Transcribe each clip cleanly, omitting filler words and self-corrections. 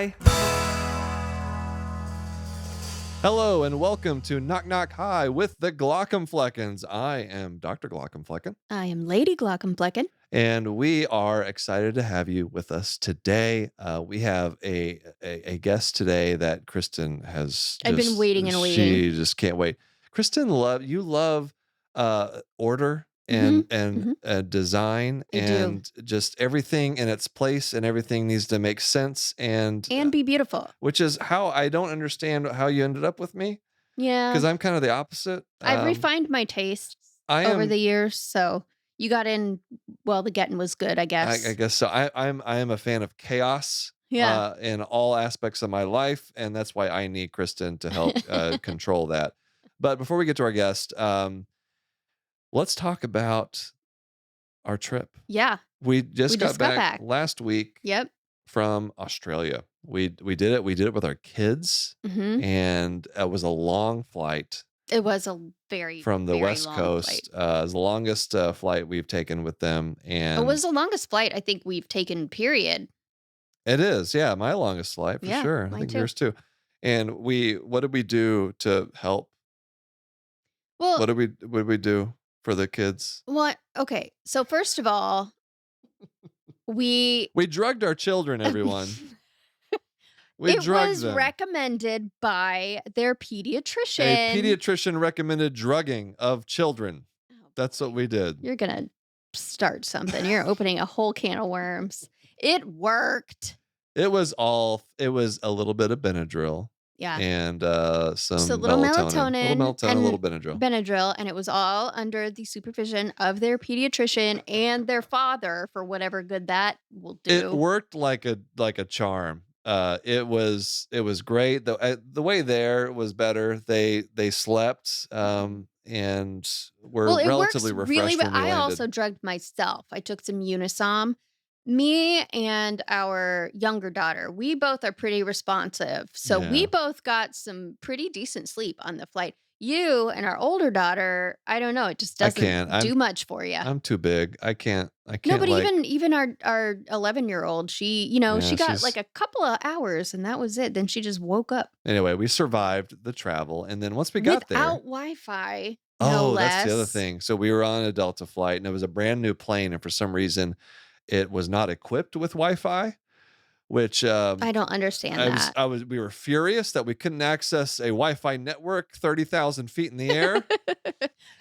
Hi. Hello and welcome to Knock Knock Hi with the Glaucomfleckens. I am Dr. Glaucomflecken. I am Lady Glaucomflecken. And we are excited to have you with us today. We have a guest today that Kristin has. I've been waiting and waiting. She just can't wait. Kristin, love order and design and just everything in its place, and everything needs to make sense and be beautiful. Which is how I don't understand how you ended up with me. Yeah, because I'm kind of the opposite. I've refined my tastes over the years, so. You got in, well, the getting was good, I guess. I guess so. I am a fan of chaos in all aspects of my life, and that's why I need Kristin to help control that. But before we get to our guest, let's talk about our trip. Yeah. We just got back last week from Australia. We did it. We did it with our kids, and it was a long flight. It was a from the West Coast. It was the longest flight we've taken with them, and it was the longest flight I think we've taken. Period. It is, yeah, my longest flight for sure. I think yours too. And what did we do to help? Well, what did we do for the kids? What? Okay, so first of all, we drugged our children, everyone. It was recommended by their pediatrician. A pediatrician recommended drugging of children. That's what we did. You're going to start something. You're opening a whole can of worms. It worked. It was a little bit of Benadryl. Yeah. And some little melatonin. A little Benadryl. Benadryl. And it was all under the supervision of their pediatrician and their father, for whatever good that will do. It worked like a charm. It was great. The way there was better. They slept and were relatively refreshed. Really, but I also drugged myself. I took some Unisom. Me and our younger daughter, we both are pretty responsive. So we both got some pretty decent sleep on the flight. You and our older daughter, I don't know. It just doesn't do much for you. I'm too big. I can't. No, but even our 11-year-old, she got like a couple of hours and that was it. Then she just woke up. Anyway, we survived the travel, and then once we got there, without Wi-Fi. No less. That's the other thing. So we were on a Delta flight, and it was a brand new plane, and for some reason, it was not equipped with Wi-Fi. Which I don't understand that. We were furious that we couldn't access a Wi-Fi network 30,000 feet in the air.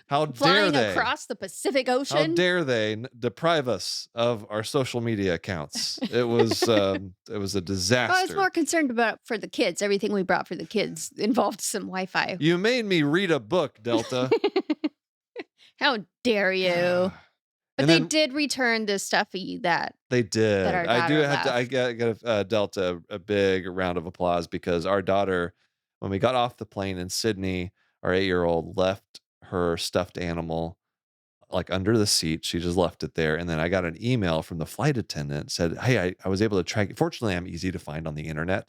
How dare they? Flying across the Pacific Ocean. How dare they deprive us of our social media accounts? It was a disaster. I was more concerned about for the kids. Everything we brought for the kids involved some Wi-Fi. You made me read a book, Delta. How dare you? But they did return the stuffy that they did. That our daughter I do have left. to. I got Delta a big round of applause, because our daughter, when we got off the plane in Sydney, our 8-year-old left her stuffed animal like under the seat. She just left it there, and then I got an email from the flight attendant, said, "Hey, I was able to track it. Fortunately, I'm easy to find on the internet."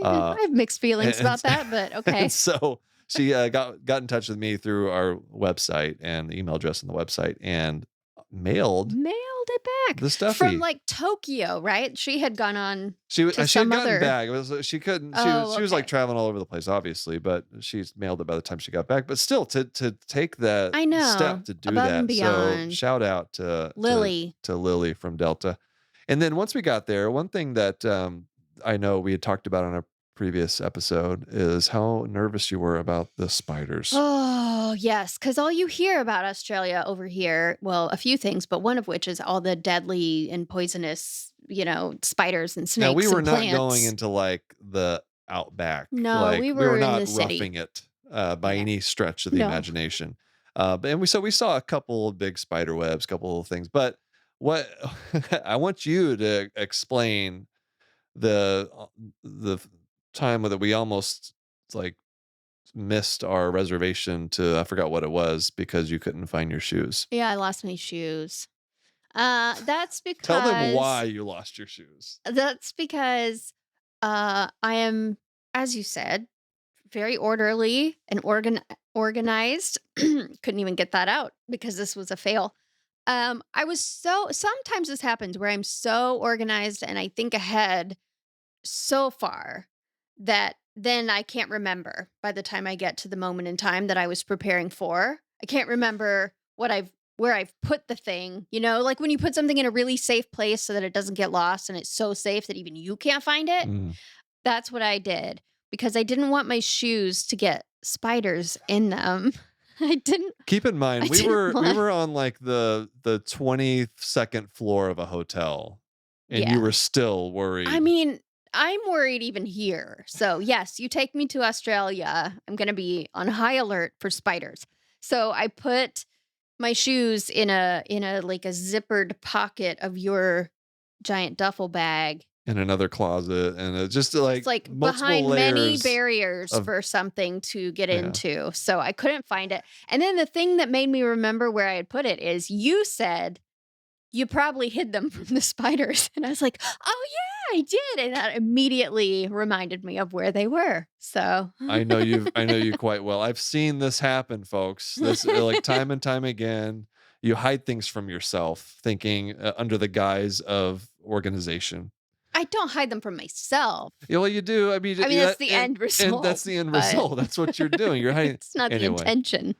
I have mixed feelings about that, but okay. So she got in touch with me through our website and the email address on the website, and mailed it back. The stuffy from like Tokyo, right? She had gone on. She had gotten back. It was she couldn't. She was like okay. traveling all over the place, obviously, but she's mailed it by the time she got back. But still, to take that step to do above that. And beyond. So shout out to Lily to Lily from Delta. And then once we got there, one thing that I know we had talked about on a previous episode is how nervous you were about the spiders. Oh, yes. Because all you hear about Australia over here, well, a few things, but one of which is all the deadly and poisonous, spiders and snakes. Now, we were and not plants. going into like the outback. No, we were not in the city. roughing it by any stretch of the imagination. We saw a couple of big spider webs, couple of things. But what I want you to explain the time that we almost like missed our reservation to, I forgot what it was, because you couldn't find your shoes. Yeah, I lost my shoes. That's because... Tell them why you lost your shoes. That's because I am, as you said, very orderly and organized. Couldn't even get that out because this was a fail. Sometimes this happens where I'm so organized and I think ahead so far that then I can't remember by the time I get to the moment in time that I was preparing for. I can't remember where I've put the thing, like when you put something in a really safe place so that it doesn't get lost and it's so safe that even you can't find it. Mm. That's what I did because I didn't want my shoes to get spiders in them. I didn't Keep in mind, I we didn't were want on like the 22nd floor of a hotel, and you Yeah. were still I worried. mean, I'm worried even here. So, yes, you take me to Australia, I'm going to be on high alert for spiders. So, I put my shoes in a like a zippered pocket of your giant duffel bag. In another closet, and it's just It's like like multiple behind many layers barriers of for something to get yeah. into. So, I couldn't find it. And then the thing that made me remember where I had put it is you said you probably hid them from the spiders. And I was like, "Oh, yeah, I did." And that immediately reminded me of where they were. So I know you quite well. I've seen this happen, folks. This like time and time again. You hide things from yourself, thinking under the guise of organization. I don't hide them from myself. Yeah, well, you do. I mean, I mean, that's that, the end and result, that's the end but result. That's what you're doing. You're hiding. it's not the Anyway, intention.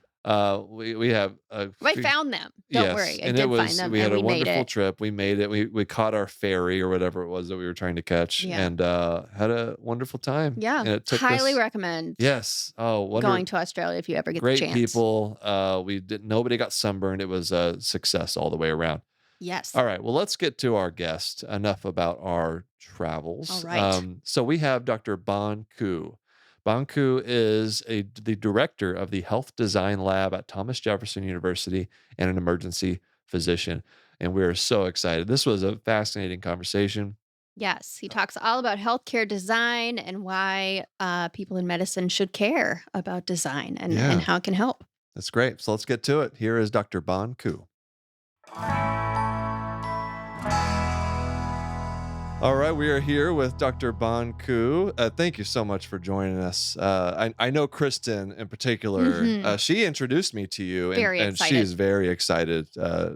we have a I few, found them. Don't yes, worry. I and it did find was them we had and a we made wonderful it. trip. We made it. We caught our ferry or whatever it was that we were trying to catch, Yeah. and had a wonderful time. Yeah. And it took Highly us. recommend Yes. Oh, going to Australia if you ever get the great chance. people. We did. Nobody got sunburned. It was a success all the way around. Yes. All right. Well, let's get to our guest. Enough about our All travels. right. So we have Dr. Bon Ku. Bon Ku is the director of the Health Design Lab at Thomas Jefferson University and an emergency physician. And we're so excited. This was a fascinating conversation. Yes, he talks all about healthcare design and why people in medicine should care about design and Yeah, how it can help. that's great. So let's get to it. Here is Dr. Bon Ku. All right, we are here with Dr. Bon Ku. Thank you so much for joining us. I know Kristin in particular. Hmm. She introduced me to you, Very and she is excited. very excited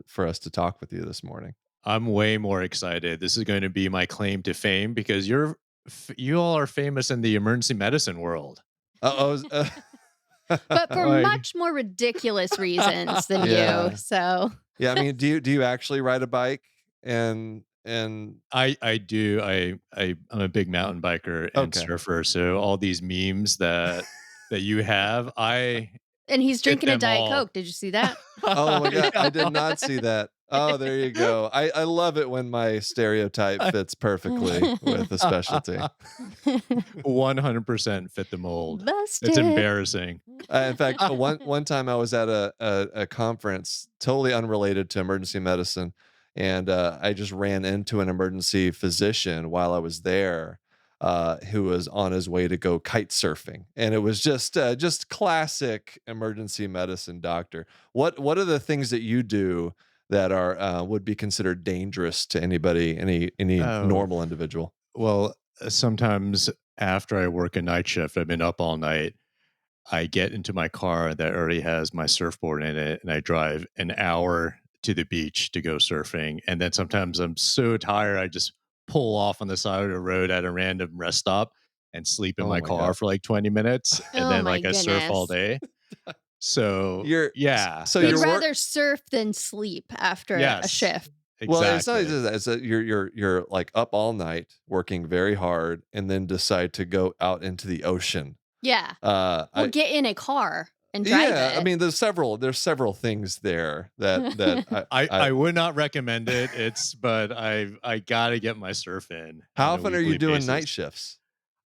for us to talk with you this morning. I'm way more excited. This is going to be my claim to fame because you all are famous in the emergency medicine world. Oh, But for Like, much more ridiculous reasons than yeah, you. So, yeah. I mean, do you actually ride a bike? And I do. I'm a big mountain biker and okay. surfer. So all these memes that you have, I and he's fit drinking a them Diet all. Coke. Did you see that? Oh my God, I did Yeah. not see that. Oh, there you go. I love it when my stereotype fits perfectly with a specialty. 100% fit the mold. It's Busted. embarrassing. In fact, one time I was at a conference totally unrelated to emergency medicine, and I just ran into an emergency physician while I was there, who was on his way to go kite surfing, and it was just classic emergency medicine doctor. What are the things that you do that are would be considered dangerous to anybody, any Oh, normal individual? well, sometimes after I work a night shift, I've been up all night. I get into my car that already has my surfboard in it, and I drive an hour to the beach to go surfing. And then sometimes I'm so tired, I just pull off on the side of the road at a random rest stop and sleep in Oh my my car God. for like 20 minutes. And Oh then, my like, I surf all goodness. day. So, You're yeah, so You'd you're that's, work. rather surf than sleep after a yes, shift. Well, it's not exactly. just that. It's that you're like up all night working very hard, and then decide to go out into the ocean. Yeah. Well, I get in a car and drive Yeah, I it. mean, there's several things there that I would not recommend it. But I gotta get my surf in how on a often are you weekly doing basis. night shifts?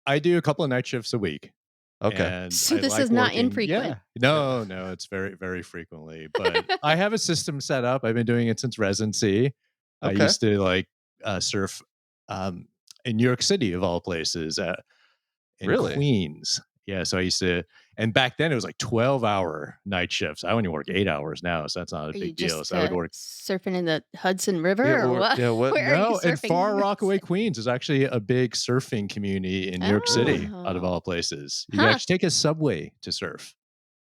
I do a couple of night shifts a week. Okay. And So I this is like not working. infrequent. Yeah. No, no, it's very, very frequently. But I have a system set up. I've been doing it since residency. I Okay. used to like surf um, in New York City, of all places, in Really? Queens. Yeah. So I used to, and back then it was like 12-hour night shifts. I only work 8 hours now. So that's not a Are you big deal. just So I would work. surfing in the Hudson River Yeah, or or what? yeah, what Where are you No, in surfing in Far New York Rockaway, City? Queens is actually a big surfing community in New York City, really? out of Oh, all places. You can huh. actually take a subway to surf.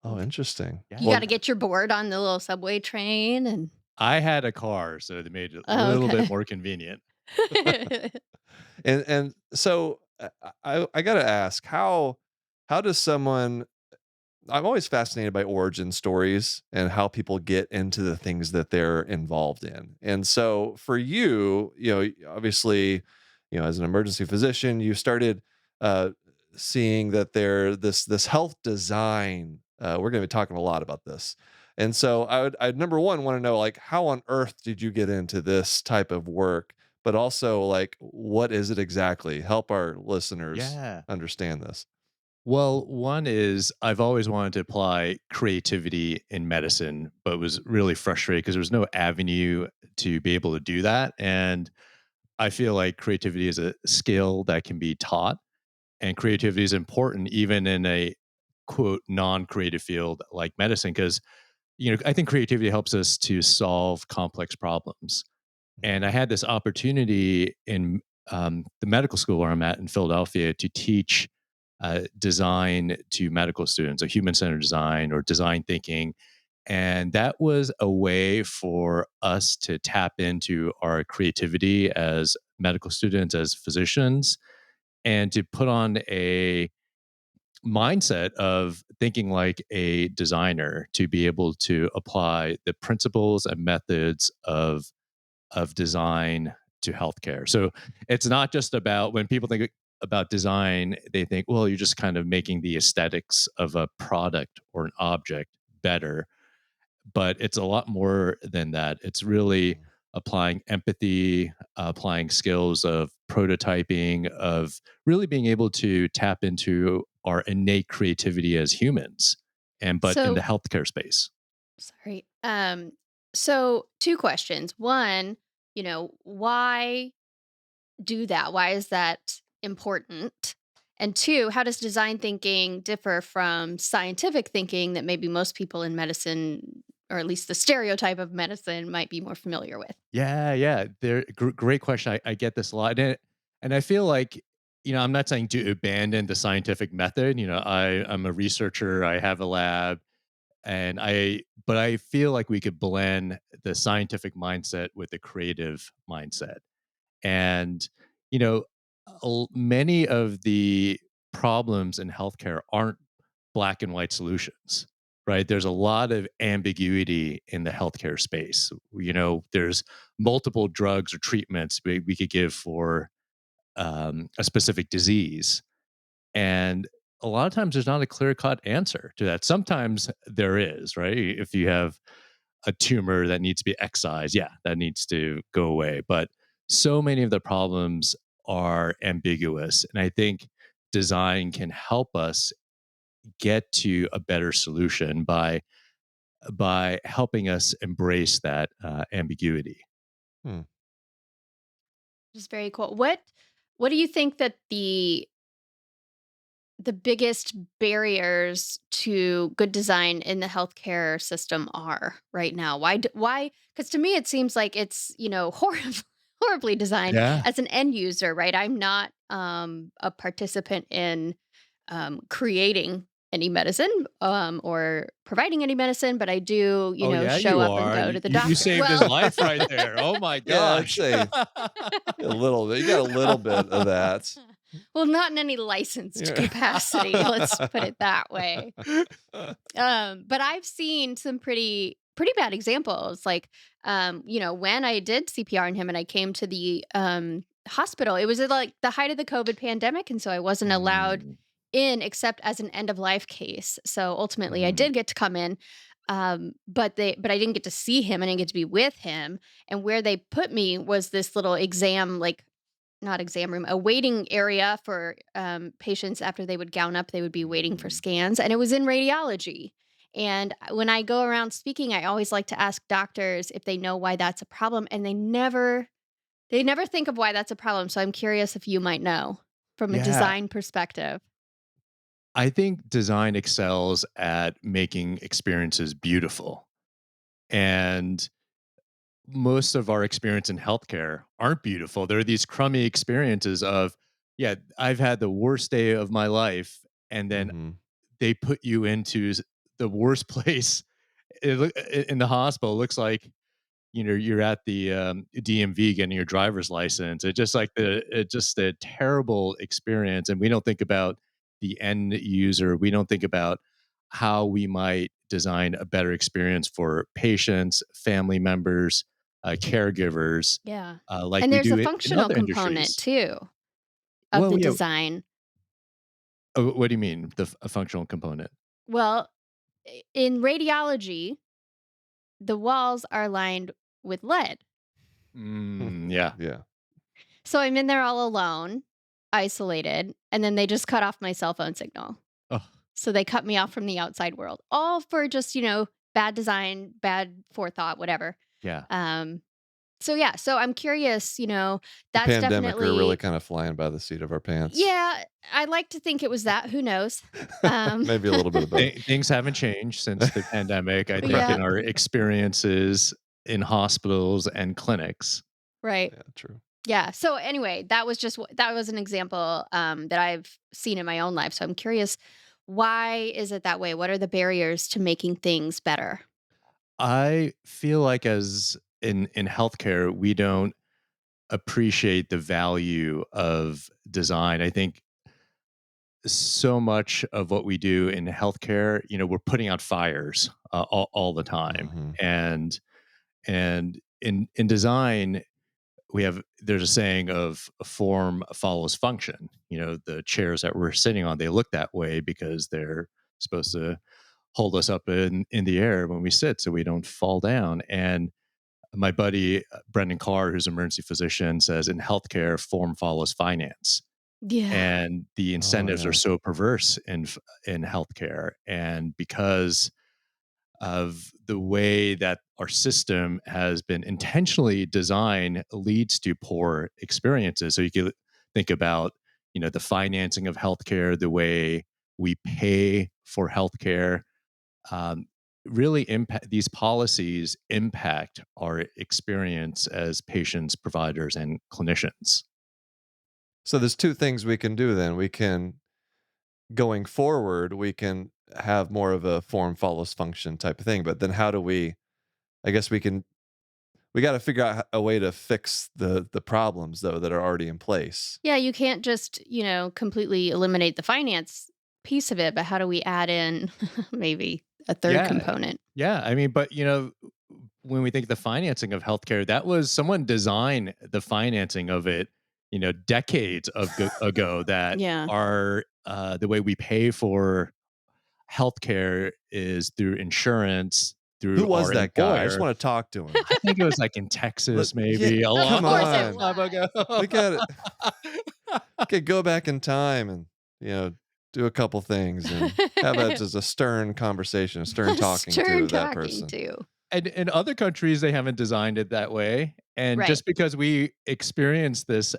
Oh, interesting. Yeah. You got Well, to get your board on the little subway train and I had a car, so they made it a oh, little bit okay. more convenient. And so I got to ask, how does someone, I'm always fascinated by origin stories and how people get into the things that they're involved in. And so for you, obviously, as an emergency physician, you started uh, seeing that this health design. We're going to be talking a lot about this. And so I'd number one want to know, like, how on earth did you get into this type of work? But also, like, what is it exactly? Help our listeners Yeah. understand this. Well, one is I've always wanted to apply creativity in medicine, but was really frustrated because there was no avenue to be able to do that. And I feel like creativity is a skill that can be taught, and creativity is important even in a quote non-creative field like medicine because I think creativity helps us to solve complex problems. And I Mhm. had this opportunity in the medical school where I'm at in Philadelphia to teach design to medical students, a human centered design or design thinking. And that was a way for us to tap into our creativity as medical students, as physicians, and to put on a mindset of thinking like a designer to be able to apply the principles and methods of design to healthcare. So it's not just about when people think about design, they think, well, you're just kind of making the aesthetics of a product or an object better. But it's a lot more than that. It's really Mhm. applying empathy, applying skills of prototyping, of really being able to tap into our innate creativity as humans, and but in the So, healthcare space. sorry. So two questions. One, why do that? Why is that important? And two, how does design thinking differ from scientific thinking that maybe most people in medicine, or at least the stereotype of medicine, might be more familiar with? Yeah, yeah. Great question. I get this a lot, and I feel like I'm not saying to abandon the scientific method. I'm a researcher. I have a lab, but I feel like we could blend the scientific mindset with the creative mindset. And you know, many of the problems in healthcare aren't black and white solutions, right? There's a lot of ambiguity in the healthcare space. There's multiple drugs or treatments we could give for a specific disease. And a lot of times there's not a clear cut answer to that. Sometimes there is, right? If you have a tumor that needs to be excised, yeah, that needs to go away. But so many of the problems are ambiguous. And I think design can help us get to a better solution by helping us embrace that ambiguity. Hmm. Which is very cool. What do you think that the biggest barriers to good design in the healthcare system are right now? Why? Because to me, it seems like it's horribly designed Yeah. as an end user, right? I'm not a participant in creating any medicine or providing any medicine, but I do, Oh yeah, show you up and are. go You, to the you you doctor. saved his Well, life right there. Oh my Yeah, I'd gosh. say a little bit. You got a little bit of that. well, not in any licensed Yeah. capacity. Let's put it that way. But I've seen some pretty bad examples. Like, when I did CPR on him and I came to the hospital, it was at like the height of the COVID pandemic, and so I wasn't allowed Mm, in except as an end of life case. So ultimately, I mhm. did get to come in, but I didn't get to see him. I didn't get to be with him. And where they put me was this little exam, like not exam room, a waiting area for patients after they would gown up, they would be waiting for Mm. scans, and it was in radiology. And when I go around speaking, I always like to ask doctors if they know why that's a problem, and they never think of why that's a problem. So I'm curious if you might know from a Yeah, design perspective. I think design excels at making experiences beautiful. And most of our experience in healthcare aren't beautiful. There are these crummy experiences of, yeah, I've had the worst day of my life, and then Mhm. they put you into the worst place in the hospital. It looks like you're at the DMV getting your driver's license. It's just a terrible experience, and we don't think about the end user. We don't think about how we might design a better experience for patients, family members, caregivers, Yeah. like And we there's do a in functional other component industries. too of Well, the yeah. design. What do you mean a functional component? Well, in radiology, the walls are lined with lead. Yeah. Yeah. So I'm in there all alone, isolated, and then they just cut off my cell phone signal. Oh, So they cut me off from the outside world, all for just, bad design, bad forethought, whatever. yeah. Um, so yeah, so I'm curious, The that's pandemic, we're really definitely, kind of flying by the seat of our pants. yeah, I like to think it was that. Who knows? Um, Maybe a little bit of both. Things haven't changed since the pandemic. I think yeah, in our experiences in hospitals and clinics. right. Yeah, true. Yeah. So anyway, that was an example that I've seen in my own life. So I'm curious, why is it that way? What are the barriers to making things better? I feel like as in healthcare, we don't appreciate the value of design. I think so much of what we do in healthcare, we're putting out fires all the time, Hmm. and in design, there's a saying of form follows function. The chairs that we're sitting on, they look that way because they're supposed to hold us up in the air when we sit so we don't fall down. And my buddy Brendan Carr, who's an emergency physician, says in healthcare, form follows finance. Yeah. And the Oh, incentives are yeah. so perverse in healthcare. And because of the way that our system has been intentionally designed leads to poor experiences. So you can think about, the financing of healthcare, the way we pay for healthcare, um, really impact these policies impact our experience as patients, providers, and clinicians. So there's two things we can do then. We can, going forward, we can have more of a form follows function type of thing. But then how do we, I guess we got to figure out a way to fix the problems though that are already in place. Yeah, you can't just, completely eliminate the finance piece of it, but how do we add in maybe a third Yeah, component? yeah. I mean, but when we think the financing of healthcare, that was someone designed the financing of it, decades ago. That Yeah. are the way we pay for healthcare is through insurance, Who through was our that guy? I just employer. want to talk to him. I think it was like in Texas, Yeah, maybe a Of long, come course it long on. time ago. was. We got it. Okay, go back in time and you know do a couple things and have a just a stern conversation, a stern talking Stern to that talking person. to. And in other countries, they haven't designed it that way. And Right. just because we have experienced this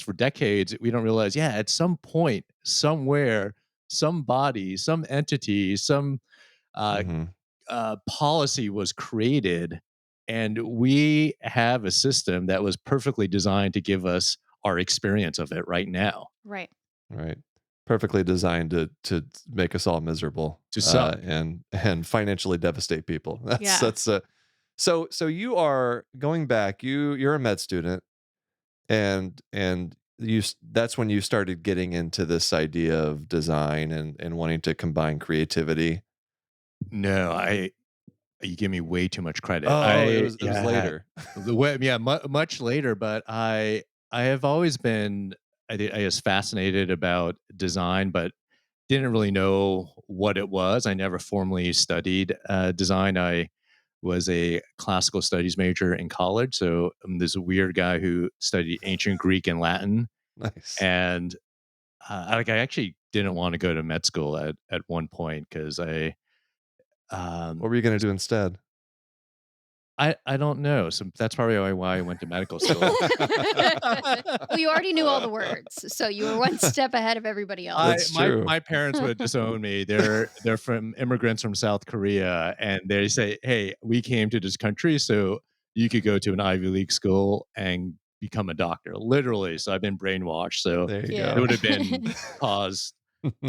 for decades, we don't realize, yeah, at some point, somewhere, some body, some entity, some uh, Hmm. policy was created, and we have a system that was perfectly designed to give us our experience of it right now. Right. Right. Perfectly designed to make us all miserable To suck. and financially devastate people. Yeah. That's so you are going back. You're a med student and that's when you started getting into this idea of design and wanting to combine creativity. No, you give me way too much credit. Oh, it was Yeah, later. much later, but I have always been, I guess, fascinated about design, but didn't really know what it was. I never formally studied design. I was a classical studies major in college, so I'm this weird guy who studied ancient Greek and Latin, Nice. and I actually didn't want to go to med school at one point because um, What were you gonna do instead? I don't know. So that's probably why I went to medical school. Well, you already knew all the words, so you were one step ahead of everybody else. That's true. My parents would disown me. They're from immigrants from South Korea, and they say, "Hey, we came to this country so you could go to an Ivy League school and become a doctor." Literally. So I've been brainwashed. So There you it Yeah. would go. have been caused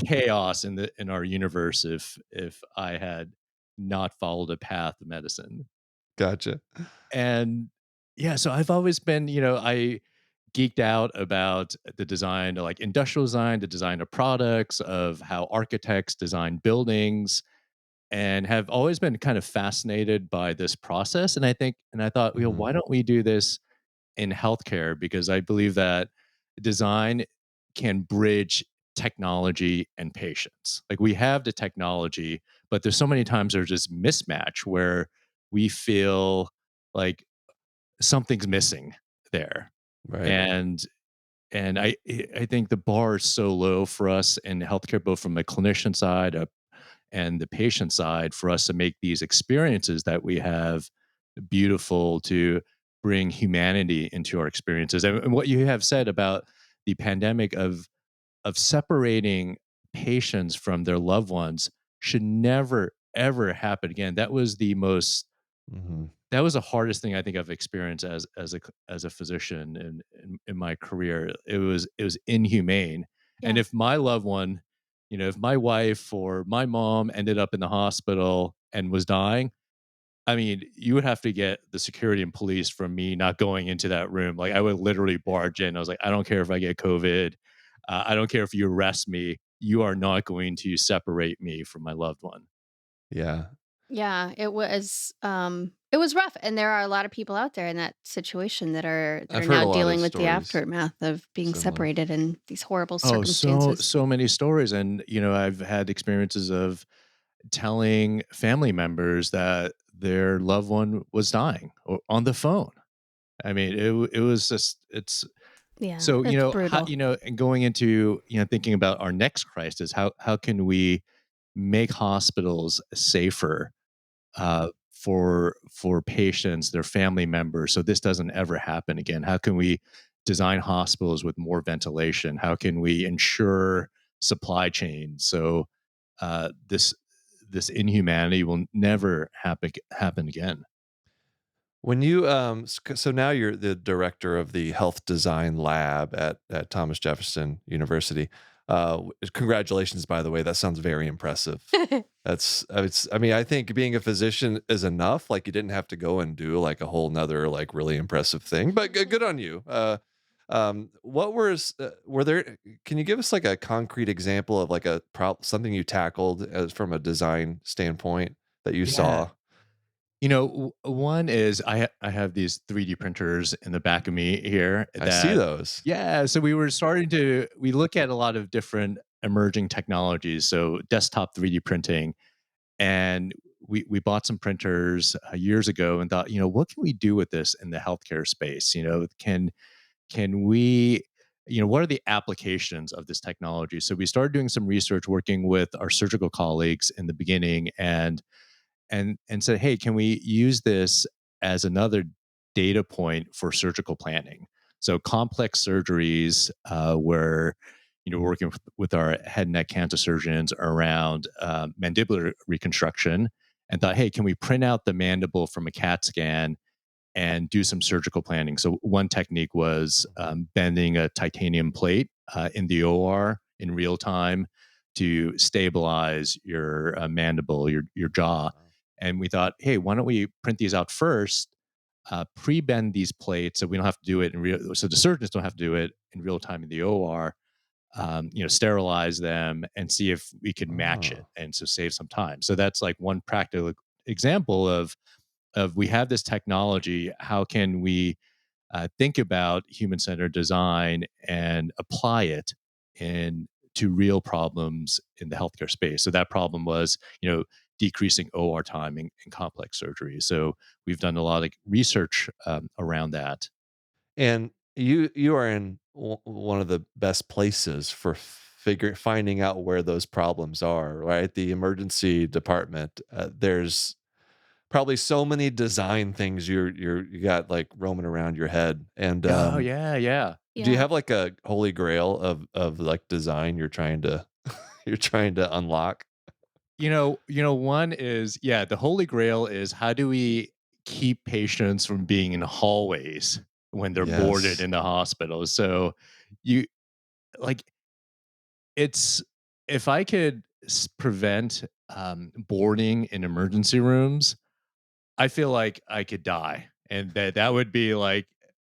chaos in our universe if I had not followed a path of medicine. Gotcha. And yeah, so I've always been, I geeked out about the design, like industrial design, the design of products, of how architects design buildings, and have always been kind of fascinated by this process. And I thought, Mhm. why don't we do this in healthcare? Because I believe that design can bridge technology and patients. Like we have the technology, but there's so many times there's this mismatch where we feel like something's missing there. Right. And I think the bar is so low for us in healthcare, both from the clinician side and the patient side, for us to make these experiences that we have beautiful, to bring humanity into our experiences. And what you have said about the pandemic of separating patients from their loved ones should never ever happen again. Mhm. That was the hardest thing I think I've experienced as a physician in my career. It was inhumane. And Yeah. if my loved one, if my wife or my mom ended up in the hospital and was dying, I mean, you would have to get the security and police from me not going into that room. Like I would literally barge in. I was like, I don't care if I get COVID. I don't care if you arrest me. You are not going to separate me from my loved one. Yeah. Yeah, it was rough, and there are a lot of people out there in that situation that are I've heard now a lot of dealing with the stories aftermath of being similar. separated in these horrible Oh, so circumstances. so many stories, and I've had experiences of telling family members that their loved one was dying on the phone. I mean, it was just it's Yeah, so it's how, brutal. and going into thinking about our next crisis, how can we make hospitals safer for patients, their family members, so this doesn't ever happen again? How can we design hospitals with more ventilation? How can we ensure supply chains so this inhumanity will never happen again? When you so now you're the director of the health design lab at Thomas Jefferson University. Congratulations, by the way. That sounds very impressive. That's it's. I mean, I think being a physician is enough. Like you didn't have to go and do like a whole nother like really impressive thing. But good on you. What were there? Can you give us like a concrete example of like something you tackled as from a design standpoint that you Yeah. saw? One is I have these 3D printers in the back of me here I see that those. yeah, so we look at a lot of different emerging technologies, so desktop 3D printing, and we bought some printers years ago and thought, what can we do with this in the healthcare space? Can we what are the applications of this technology? So we started doing some research working with our surgical colleagues in the beginning, and said, "Hey, can we use this as another data point for surgical planning?" So complex surgeries, where working with our head and neck cancer surgeons around mandibular reconstruction, and thought, "Hey, can we print out the mandible from a CAT scan and do some surgical planning?" So one technique was Mhm. bending a titanium plate in the OR in real time to stabilize your mandible, your jaw. Wow. And we thought, hey, why don't we print these out first, pre-bend these plates so we don't have to do it in real, so the surgeons don't have to do it in real time in the OR. Sterilize them and see if we could match it, Oh. and so save some time. So that's like one practical example of we have this technology. How can we think about human-centered design and apply it in to real problems in the healthcare space? So that problem was, decreasing OR time in complex surgery. So we've done a lot of research around that. And you are in one of the best places for finding out where those problems are, right? The emergency department. There's probably so many design things you got like roaming around your head. And Oh yeah, yeah. do you Yeah. have like a holy grail of like design you're trying to you're trying to unlock? One is, yeah, the holy grail is how do we keep patients from being in hallways when they're boarded Yes. in the hospital? So you like it's if I could prevent boarding in emergency rooms, I feel like I could die, and that would be like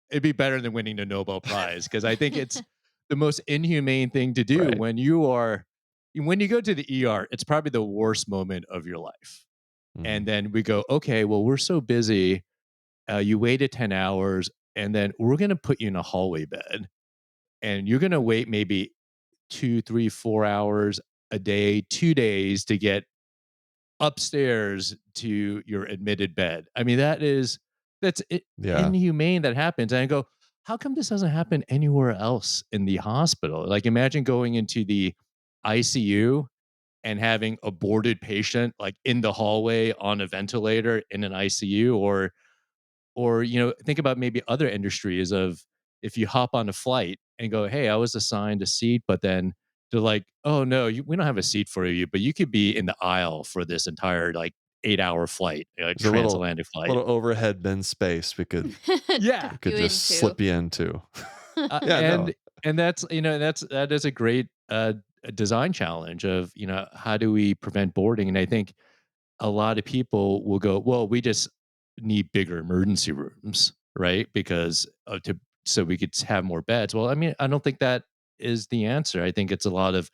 it'd be better than winning the Nobel Prize because I think it's the most inhumane thing to do Right. when you go to the ER. It's probably the worst moment of your life, Mhm. and then we go, okay, well, we're so busy. You waited 10 hours, and then we're gonna put you in a hallway bed, and you're gonna wait maybe 2, 3, 4 hours a day, 2 days to get upstairs to your admitted bed. I mean, that's Yeah. inhumane that happens. And I go, how come this doesn't happen anywhere else in the hospital? Like, imagine going into the ICU and having a boarded patient like in the hallway on a ventilator in an ICU, or think about maybe other industries of if you hop on a flight and go, hey, I was assigned a seat, but then they're like, oh no, we don't have a seat for you, but you could be in the aisle for this entire like 8-hour flight, like There's a transatlantic flight. little overhead bin space Yeah. Tuck we could you just into. slip you into. uh, Yeah, no. and and that is a great a design challenge of how do we prevent boarding. And I think a lot of people will go, well, we just need bigger emergency rooms, right? Because so we could have more beds. Well, I mean, I don't think that is the answer. I think it's a lot of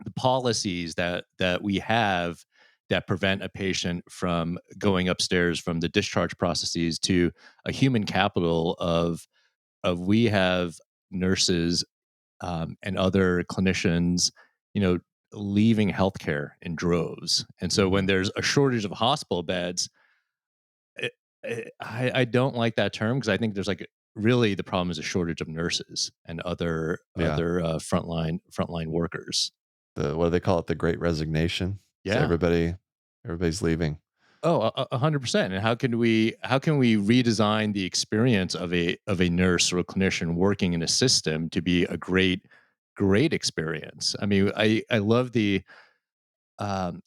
the policies that we have that prevent a patient from going upstairs from the discharge processes to a human capital of we have nurses and other clinicians, you know, leaving healthcare in droves. And so when Mhm. there's a shortage of hospital beds, I don't like that term because I think there's like really the problem is a shortage of nurses and Yeah. other frontline workers. The what do they call it? The Great Resignation. So Yeah. everybody's leaving. Oh, 100%. And how can we redesign the experience of a nurse or a clinician working in a system to be a great experience? I mean, I love the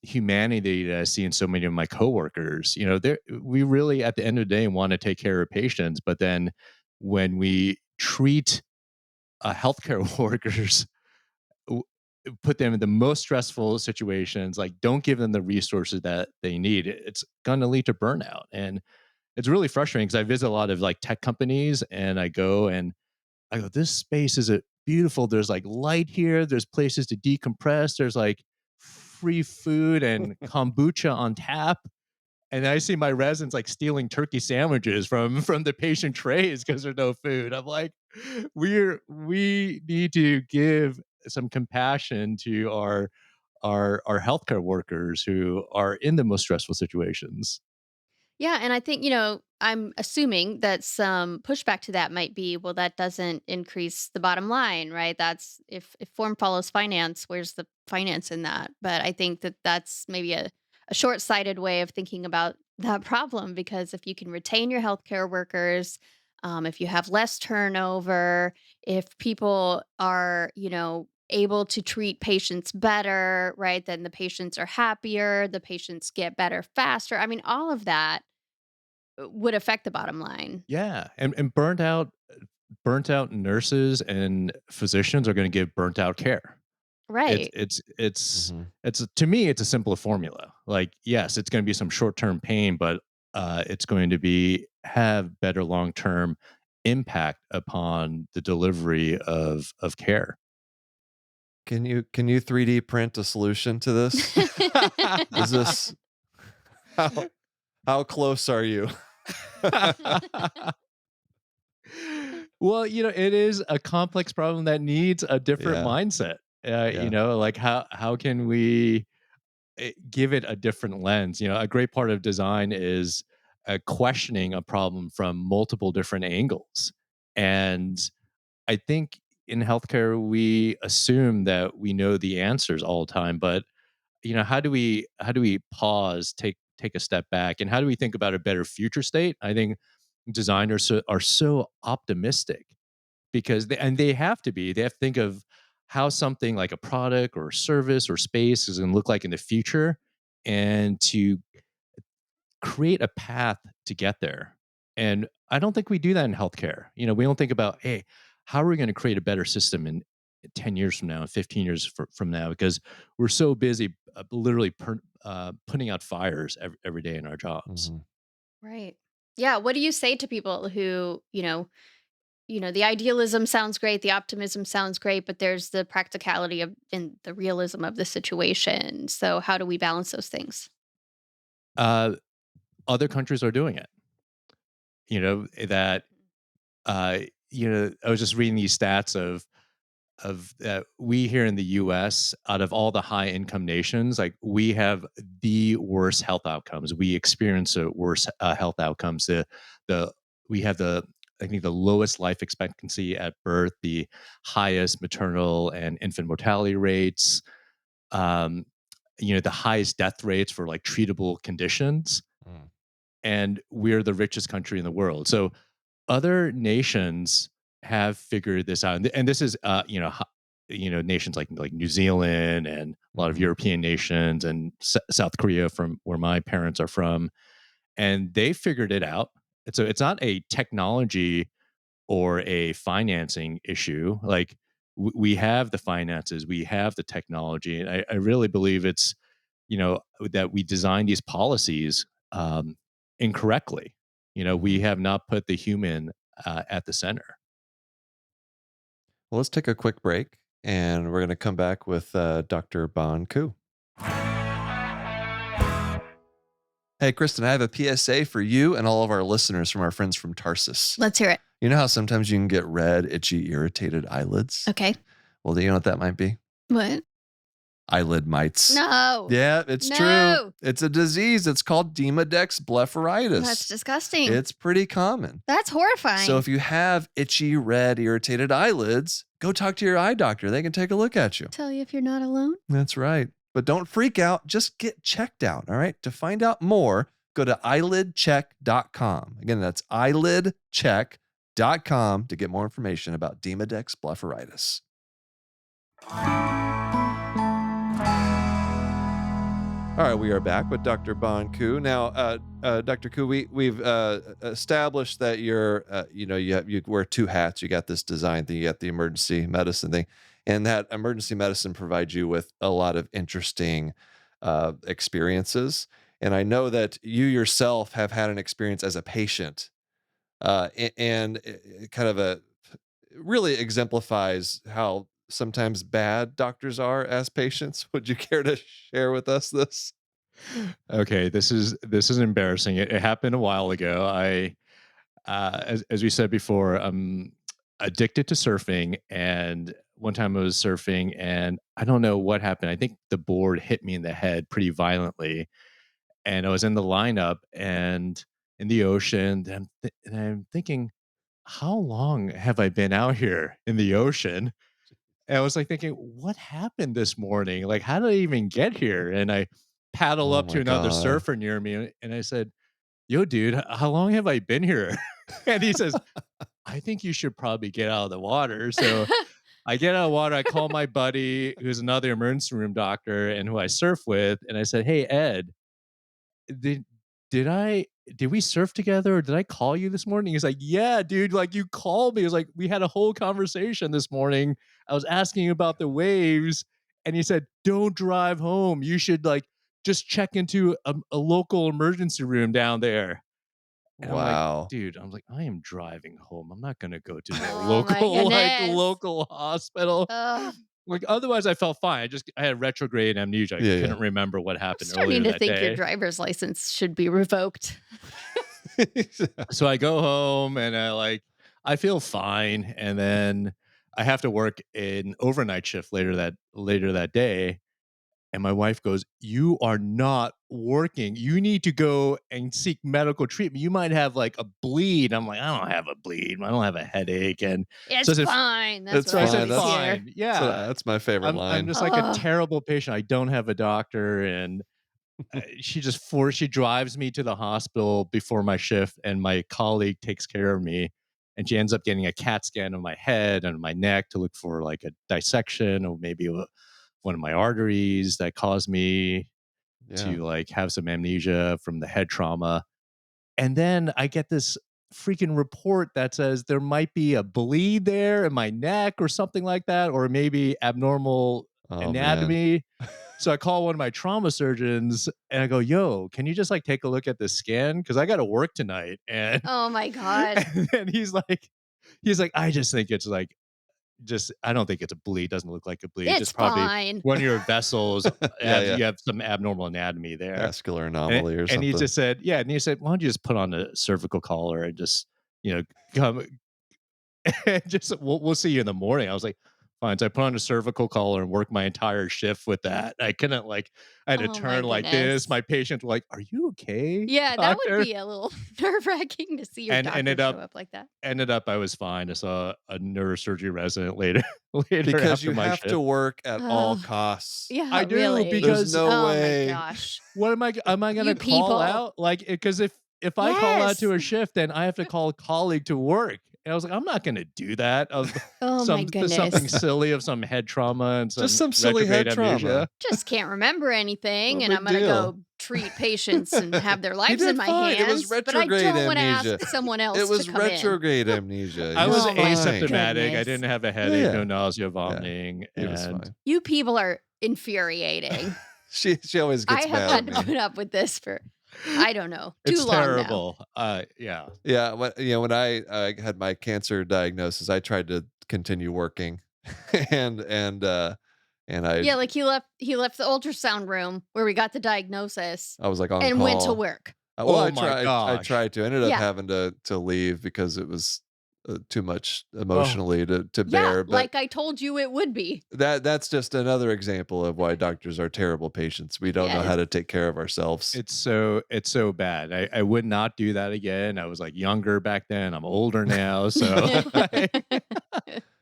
humanity that I see in so many of my coworkers. We really, at the end of the day, want to take care of patients, but then when we treat healthcare workers, w- put them in the most stressful situations, like don't give them the resources that they need, it's going to lead to burnout. And it's really frustrating because I visit a lot of like tech companies, and I go, this space is beautiful. There's like light here. There's places to decompress. There's like free food and kombucha on tap. And I see my residents like stealing turkey sandwiches from the patient trays because there's no food. I'm like, we need to give some compassion to our healthcare workers who are in the most stressful situations. Yeah, and I think, I'm assuming that some pushback to that might be, well, that doesn't increase the bottom line, right? That's if form follows finance, where's the finance in that? But I think that that's maybe a short-sighted way of thinking about that problem because if you can retain your healthcare workers, if you have less turnover, if people are, able to treat patients better, right? Then the patients are happier, the patients get better faster. I mean, all of that would affect the bottom line. Yeah, and burnt out nurses and physicians are going to give burnt out care. It's Right. it's it's Mhm. it's to me, it's a simpler formula. Like, yes, it's going to be some short term pain, but it's going to be have better long term impact upon the delivery of care. Can you 3D print a solution to this? Is this how how close are you? Well, it is a complex problem that needs a different Yeah, mindset. yeah. Like how can we give it a different lens? A great part of design is questioning a problem from multiple different angles. And I think in healthcare, we assume that we know the answers all the time, but how do we pause, take a step back, and how do we think about a better future state? I think designers are so optimistic because they have to be. They have to think of how something like a product or service or space is going to look like in the future, and to create a path to get there. And I don't think we do that in healthcare. We don't think about, hey, how are we going to create a better system in 10 years from now and 15 years from now? Because we're so busy literally putting out fires every day in our jobs. Mhm. Right. Yeah. What do you say to people who, the idealism sounds great, the optimism sounds great, but there's the practicality of and the realism of the situation. So how do we balance those things? Uh, Other countries are doing it. That I was just reading these stats of that we here in the US, out of all the high income nations, like we have the worst health outcomes. We experience the worst health outcomes. The we have the I think the lowest life expectancy at birth, the highest maternal and infant mortality rates, um, the highest death rates for like treatable conditions, Mm. and we're the richest country in the world. So other nations have figured this out, and this is nations like New Zealand and a lot of Mhm. European nations and South Korea, from where my parents are from, and they figured it out. And so it's not a technology or a financing issue. Like we have the finances, we have the technology, and I really believe it's that we design these policies incorrectly. We Mhm. have not put the human at the center. Well, let's take a quick break, and we're going to come back with Dr. Bon Ku. Hey, Kristen, I have a PSA for you and all of our listeners from our friends from Tarsus. Let's hear it. You know how sometimes you can get red, itchy, irritated eyelids? Okay. Well, do you know what that might be? What? Eyelid mites. No. Yeah, it's true. No. It's a disease. It's called Demodex blepharitis. That's disgusting. It's pretty common. That's horrifying. So if you have itchy, red, irritated eyelids, go talk to your eye doctor. They can take a look at you. Tell you if you're not alone. That's right. But don't freak out. Just get checked out. All right. To find out more, go to eyelidcheck.com. Again, that's eyelidcheck.com to get more information about Demodex blepharitis. All right, we are back with Dr. Bon Ku. Now, Dr. Ku, we've established that you wear two hats. You got this design thing, you got the emergency medicine thing, and that emergency medicine provides you with a lot of interesting experiences. And I know that you yourself have had an experience as a patient, and it kind of really exemplifies how sometimes bad doctors are as patients. Would you care to share with us this? Okay, this is embarrassing. It happened a while ago. As we said before, I'm addicted to surfing, and one time I was surfing, and I don't know what happened. I think the board hit me in the head pretty violently, and I was in the lineup and in the ocean, and I'm thinking, how long have I been out here in the ocean? And I was like thinking, what happened this morning? Like, how did I even get here? And I paddle Oh up to my another God. surfer near me, and I said, yo, dude, how long have I been here? And he says, I think you should probably get out of the water. So I get out of the water. I call my buddy, who's another emergency room doctor and who I surf with. And I said, hey, Ed, did did I did we surf together, or did I call you this morning? He's like, yeah, dude, like you called me. It was like we had a whole conversation this morning. I was asking you about the waves, and he said, don't drive home. You should like just check into a local emergency room down there. And I'm like, Wow. dude, I'm like, I am driving home. I'm not gonna go to the Oh my local goodness. local hospital. Ugh. Like otherwise I felt fine. I had retrograde amnesia. I Yeah, yeah. couldn't remember what I'm happened starting earlier to that think your day. driver's license should be revoked. So I go home and I feel fine, and then I have to work an overnight shift later that day, and my wife goes, "You are not working. You need to go and seek medical treatment. You might have like a bleed." I'm like, "I don't have a bleed. I don't have a headache." And so It's I said, fine. That's It's what so I I said, fine. always hear. "Fine, So yeah." that's my favorite I'm line. just like a Oh, terrible patient. I don't have a doctor, and she drives me to the hospital before my shift, and my colleague takes care of me, and she ends up getting a CAT scan of my head and my neck to look for like a dissection or maybe one of my arteries that caused me Yeah. to like have some amnesia from the head trauma. And then I get this freaking report that says there might be a bleed there in my neck or something like that, or maybe abnormal Oh man. anatomy. So I call one of my trauma surgeons and I go, yo, can you just like take a look at this scan? Cause I got to work tonight. And, Oh my God. and he's like, I just think it's like, I don't think it's a bleed. Doesn't look like a bleed. It's Just probably fine. one of your vessels. Yeah. You have some abnormal anatomy there. Vascular anomaly or And something. he just said, and he said, why don't you just put on a cervical collar and just, come and just, we'll see you in the morning. I was like, fine. So I put on a cervical collar and worked my entire shift with that. I couldn't I had to Oh my turn like goodness. this. My patients were like, are you okay? Yeah, that would doctor?" be a little nerve-wracking to see your And doctor ended show up up like that. I was fine. I saw a neurosurgery resident later because after you my have shift. to work at all Oh, costs. yeah, I do really. because There's no Oh way. my gosh. what am I going You to call people. out? Like, because if I call out Yes. to a shift, then I have to call a colleague to work. And I was like, I'm not going to do that. Of Oh my something goodness. silly of some head trauma and Just some some silly head retrograde trauma. amnesia. Just can't remember anything, No and I'm big gonna deal. go treat patients and have their lives did in my fine. It hands. was But I retrograde don't want to amnesia. ask someone else It was to come in. retrograde amnesia. I He was Oh my asymptomatic. I goodness. didn't have a headache, Yeah. no nausea, vomiting. He was And fine. You people are infuriating. She always I gets have mad had at to me. put up with this for I don't know, too it's long now. terrible. Yeah. Yeah, when I had my cancer diagnosis, I tried to continue working, and I Yeah, like he left the ultrasound room where we got the diagnosis I was like on and call. went to work. Well, Oh I my tried. I gosh. tried to. I ended up Yeah. having to leave because it was too much Oh. emotionally to Yeah, bear. But like I told you it would be. that's just another example of why doctors are terrible patients. We don't know Yes. how to take care of ourselves. It's so bad. I would not do that again. I was like younger back then. I'm older now. So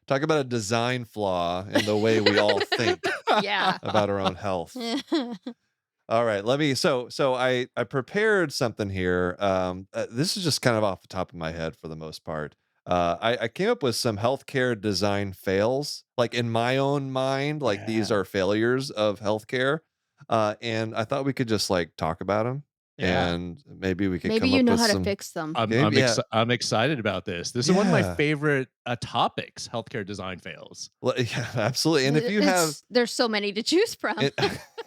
Talk about a design flaw in the way we all think Yeah. about our own health. All right, let me. So I prepared something here. This is just kind of off the top of my head for the most part. I came up with some healthcare design fails, like in my own mind, like these Yeah. are failures of healthcare, and I thought we could just like talk about them, Yeah. and maybe we could Maybe come you up know with how to some. fix them. I'm excited about this. This is one of my Yeah. favorite topics, healthcare design fails. Well, yeah, absolutely. And if you have there's so many to choose from. and,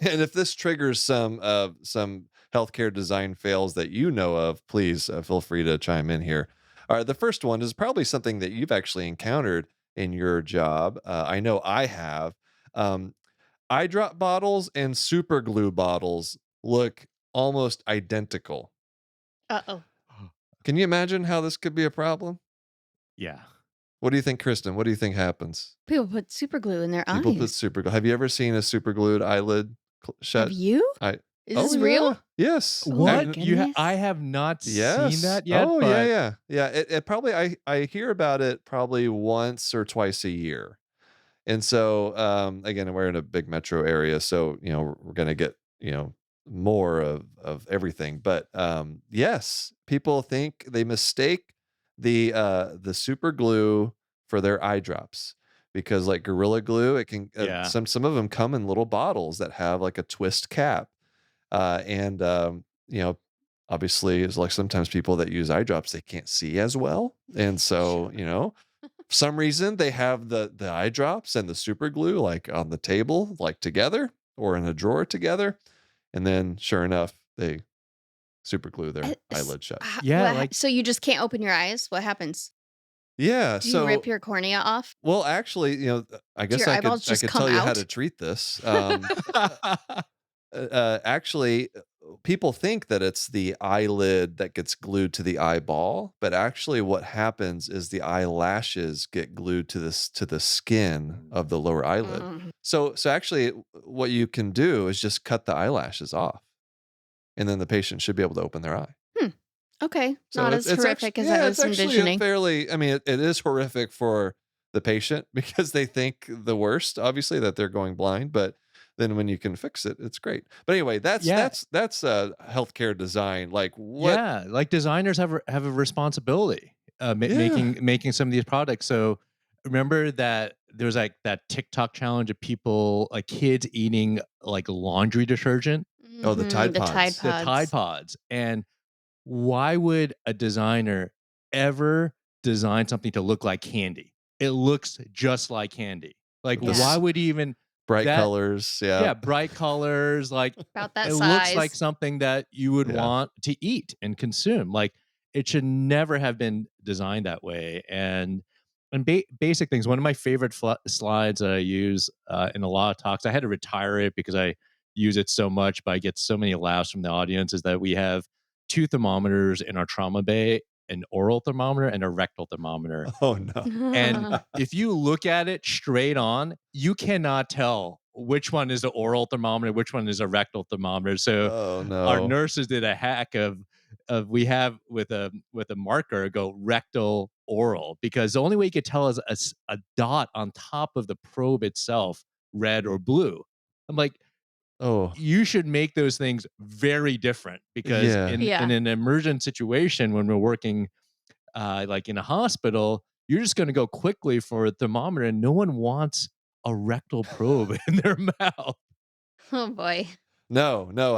and if this triggers some healthcare design fails that you know of, please feel free to chime in here. All right, the first one is probably something that you've actually encountered in your job. I know I have. Eye drop bottles and super glue bottles look almost identical. Uh-oh. Can you imagine how this could be a problem? Yeah. What do you think, Kristen? What do you think happens? People put super glue in their People eyes. put super glue. Have you ever seen a super glued eyelid shut? Have you? Is this real? Yeah. Yes. Oh my What? goodness. I have not Yes. seen that yet. Oh, but yeah. It probably I hear about it probably once or twice a year. And so again, we're in a big metro area, so we're gonna get, more of everything. But yes, people think they mistake the super glue for their eye drops. Because like Gorilla Glue, it can Yeah. some of them come in little bottles that have like a twist cap. And obviously it's like sometimes people that use eye drops, they can't see as well. And so, for some reason they have the eye drops and the super glue like on the table, like together or in a drawer together. And then sure enough, they super glue their eyelid shut. Yeah, So you just can't open your eyes? What happens? Yeah. Do you rip your cornea off? Well, actually, I guess your I eyeballs just could come tell you how out? to treat this. Actually, people think that it's the eyelid that gets glued to the eyeball, but actually what happens is the eyelashes get glued to the skin of the lower eyelid. So actually what you can do is just cut the eyelashes off, and then the patient should be able to open their eye. Okay. So Not as horrific as I was it's actually envisioning. it is horrific for the patient because they think the worst, obviously, that they're going blind, but then when you can fix it, it's great. But anyway, that's healthcare design. Like what? Yeah, like designers have a responsibility Yeah. making some of these products. So remember that there was like that TikTok challenge of people, like kids eating like laundry detergent, Oh, the Tide The Pods. Tide the Tide Pods. Pods. And why would a designer ever design something to look like candy? It looks just like candy. Like Yeah. why would he even Bright that colors. yeah, Yeah. bright colors, like About that it looks like size. something that you would Yeah. want to eat and consume. Like it should never have been designed that way. And basic things. One of my favorite slides that I use in a lot of talks, I had to retire it because I use it so much, but I get so many laughs from the audience, is that we have 2 thermometers in our trauma bay, an oral thermometer and a rectal thermometer. Oh no. And if you look at it straight on, you cannot tell which one is the oral thermometer, which one is a rectal thermometer. So Oh our no. nurses did a hack of we have with a marker go rectal oral, because the only way you could tell is a dot on top of the probe itself, red or blue. I'm like, Oh you should make those things very different, because yeah. in Yeah. an emergent situation when we're working like in a hospital, you're just going to go quickly for a thermometer, and no one wants a rectal probe in their mouth. Oh boy. No, Mhm.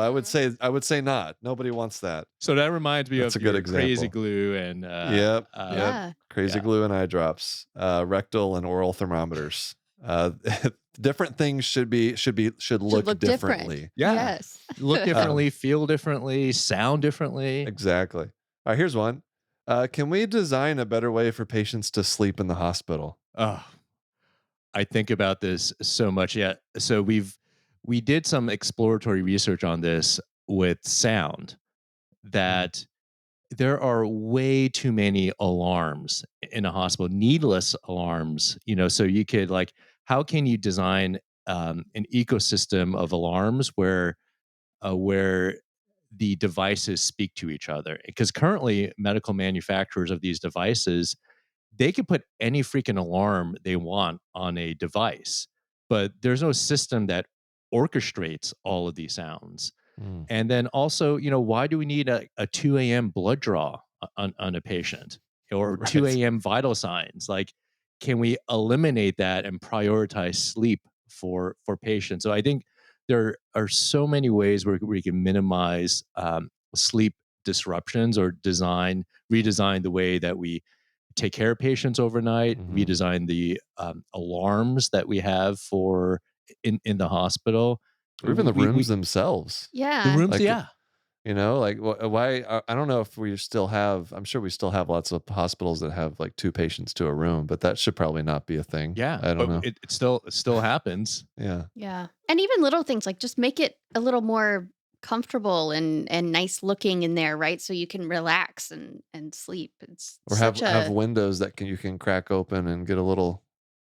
I would say not. Nobody wants that. So that reminds me That's of a good your crazy example. glue and Yep. Yeah. Crazy yeah. glue and eye drops, rectal and oral thermometers. Uh, different things should Should look look different. differently. Yeah. Yes. Look Um, differently, feel differently, sound differently. exactly. All right, here's one. Can we design a better way for patients to sleep in the hospital? Oh, I think about this so much. Yeah. So we did some exploratory research on this with sound, Mm, that there are way too many alarms in a hospital, needless alarms. So you could, like, how can you design an ecosystem of alarms where the devices speak to each other? Because currently, medical manufacturers of these devices, they can put any freaking alarm they want on a device, but there's no system that orchestrates all of these sounds. mm. And then also, why do we need a 2 a.m. blood draw on a patient, or Right. 2 a.m. vital signs? Like, can we eliminate that and prioritize sleep for patients? So I think there are so many ways where we can minimize sleep disruptions, or redesign the way that we take care of patients overnight, Hmm. redesign the alarms that we have for in the hospital. Or even the rooms We themselves. the Yeah. rooms, Like, yeah. like why? I don't know if we still have. I'm sure we still have lots of hospitals that have like 2 patients to a room, but that should probably not be a thing. Yeah, I don't but know. it still happens. Yeah. Yeah. And even little things like just make it a little more comfortable and nice looking in there, right? So you can relax and sleep. It's Or have such a windows that you can crack open and get a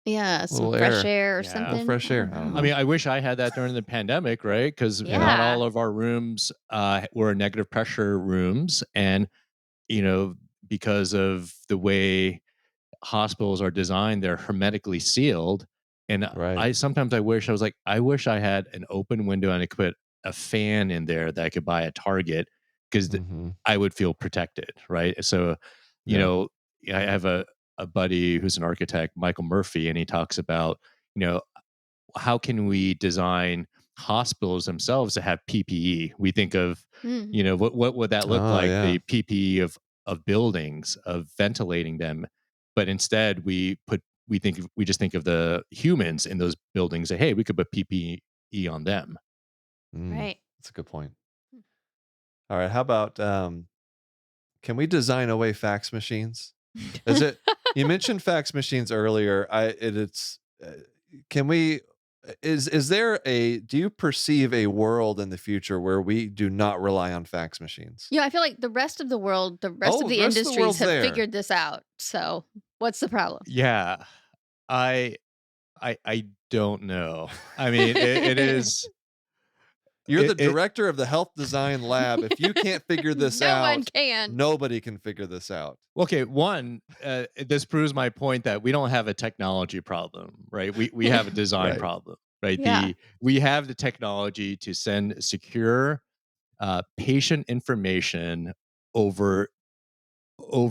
yeah, some little fresh air, air or Yeah. little something. fresh I air. don't I don't I know. mean, know. I wish I had that during the pandemic, right? Because not Yeah. all of our rooms were negative pressure rooms, and you know, because of the way hospitals are designed, they're hermetically sealed. And Right. I wish I had an open window and I could put a fan in there that I could buy at Target, because Hmm. I would feel protected, right? So, you Yeah. know, I have a buddy who's an architect, Michael Murphy, and he talks about, you know, how can we design hospitals themselves to have PPE? We think of, Mm. what would that look Oh like? yeah. The PPE of buildings, of ventilating them, but instead we just think of the humans in those buildings. Say, hey, we could put PPE on them. Mm, Right. that's a good point. All right. How about can we design away fax machines? Is it you mentioned fax machines earlier? It's can we is there a do you perceive a world in the future where we do not rely on fax machines? Yeah, I feel like the rest of the world, the rest of Oh, the the rest of the industries world's have there. figured this out. So what's the problem? Yeah, I I don't know. I mean, it is. You're the It director of the health design lab. If you can't figure this No one out, can. nobody can figure this out. Okay, one, this proves my point that we don't have a technology problem, right? We have a design Right. problem, right? Yeah. We have the technology to send secure patient information over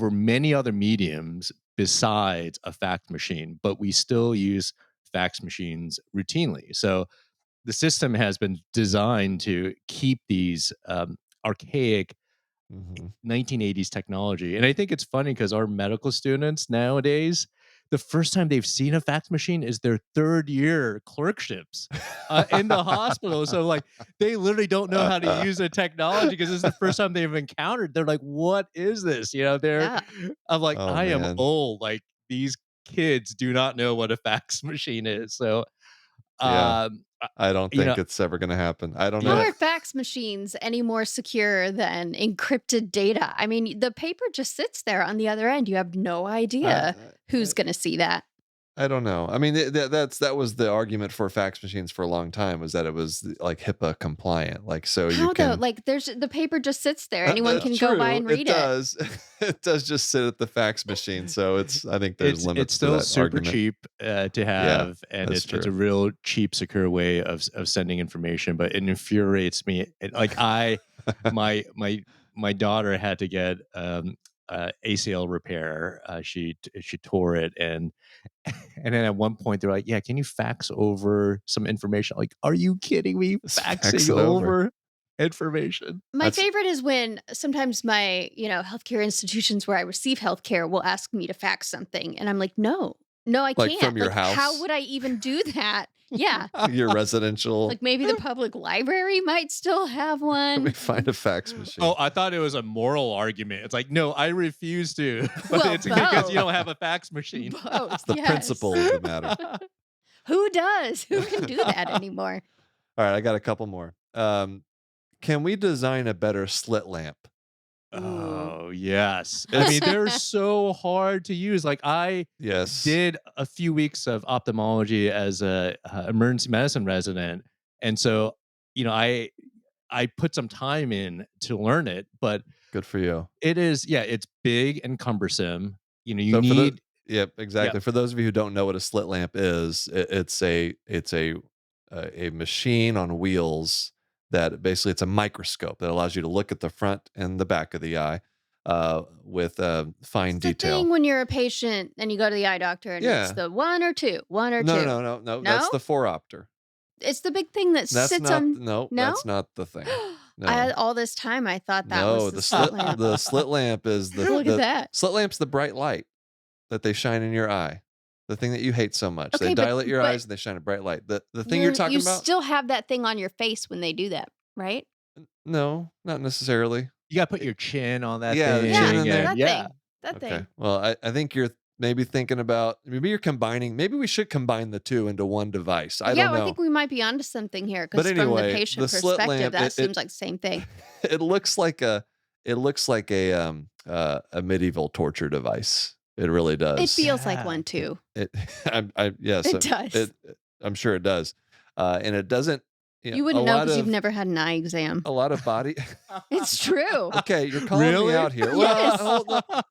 many other mediums besides a fax machine, but we still use fax machines routinely. So the system has been designed to keep these archaic Hmm. 1980s technology. And I think it's funny because our medical students nowadays, the first time they've seen a fax machine is their 3rd year clerkships in the hospital. So like they literally don't know how to use the technology because this is the first time they've encountered. They're like, "What is this?" Yeah. I'm like, Oh I am man. old. Like these kids do not know what a fax machine is. So, Yeah. um, uh, I don't you think know, it's ever going to happen. I don't How know. yeah, are fax machines any more secure than encrypted data? I mean, the paper just sits there on the other end. You have no I, idea who's going to see that. I don't know. I mean, that was the argument for fax machines for a long time, was that it was like HIPAA compliant, like so you How though? can. Like, there's the paper just sits there. Anyone That's can go by true. and It read it. does. It does just sit at the fax machine. So I think there's it's limits to still that super argument. cheap to Yeah, have, and that's it's a true. real cheap, secure way of sending information. But it infuriates me. My daughter had to get ACL repair. She tore it, and then at one point they're like, "Yeah, can you fax over some information?" Like, are you kidding me? Just fax Faxing it over. over information? My That's favorite is when sometimes my, healthcare institutions where I receive healthcare will ask me to fax something. And I'm like, no, I like can't. from your Like, how house, would I even do that? Yeah. your residential. Like maybe the public library might still have Let me one. find a fax Oh, machine. I thought it was a moral argument. It's like, no, I refuse to, but Well, it's because you both. don't have a fax machine. Both. It's the principle Yes. of the matter. Who does? Who can do that anymore? All right, I got a couple more. Can we design a better slit lamp? Ooh. Oh, yes. I mean, It's they're so hard to use. Like I yes, did a few weeks of ophthalmology as a emergency medicine resident, and so I put some time in to learn it, but good for you. it's big and cumbersome. You So need yep, yeah. exactly. For those of you who don't know what a slit lamp is, it's a machine on wheels that basically it's a microscope that allows you to look at the front and the back of the eye with fine It's the thing detail. when you're a patient and you go to the eye doctor and it's Yeah. the one or two, one or No, two. no, no, no. That's No? the four-opter. It's the big thing that That's sits not on. no, No? that's not the thing. I No. all this time I thought that was No, the slit lamp. the slit lamp is Look at that. slit lamp's the bright light that they shine in your eye. The thing that you hate so much. They Okay, but dilate your but eyes and they shine a bright light. The thing you're talking you about? still have that thing on your face when they do that, right? No, not necessarily. You got to put your chin on that Yeah, the thing, chin Yeah, in there. and that yeah. thing. That Okay. thing. Well, I think you're maybe thinking about maybe you're combining. Maybe we should combine the two into one device. I Yeah, don't well, know. I think we might be onto something here But because from the anyway, patient the slit perspective, lamp that seems like the same thing. it looks like a medieval torture device. It really It does. feels like Yeah. one too. It yes, It does. I'm sure it does. And it doesn't, You a wouldn't know lot because you've of never had an eye exam. a lot of body. It's true. Okay, you're calling me Really? out here. Yes. Well, hold up.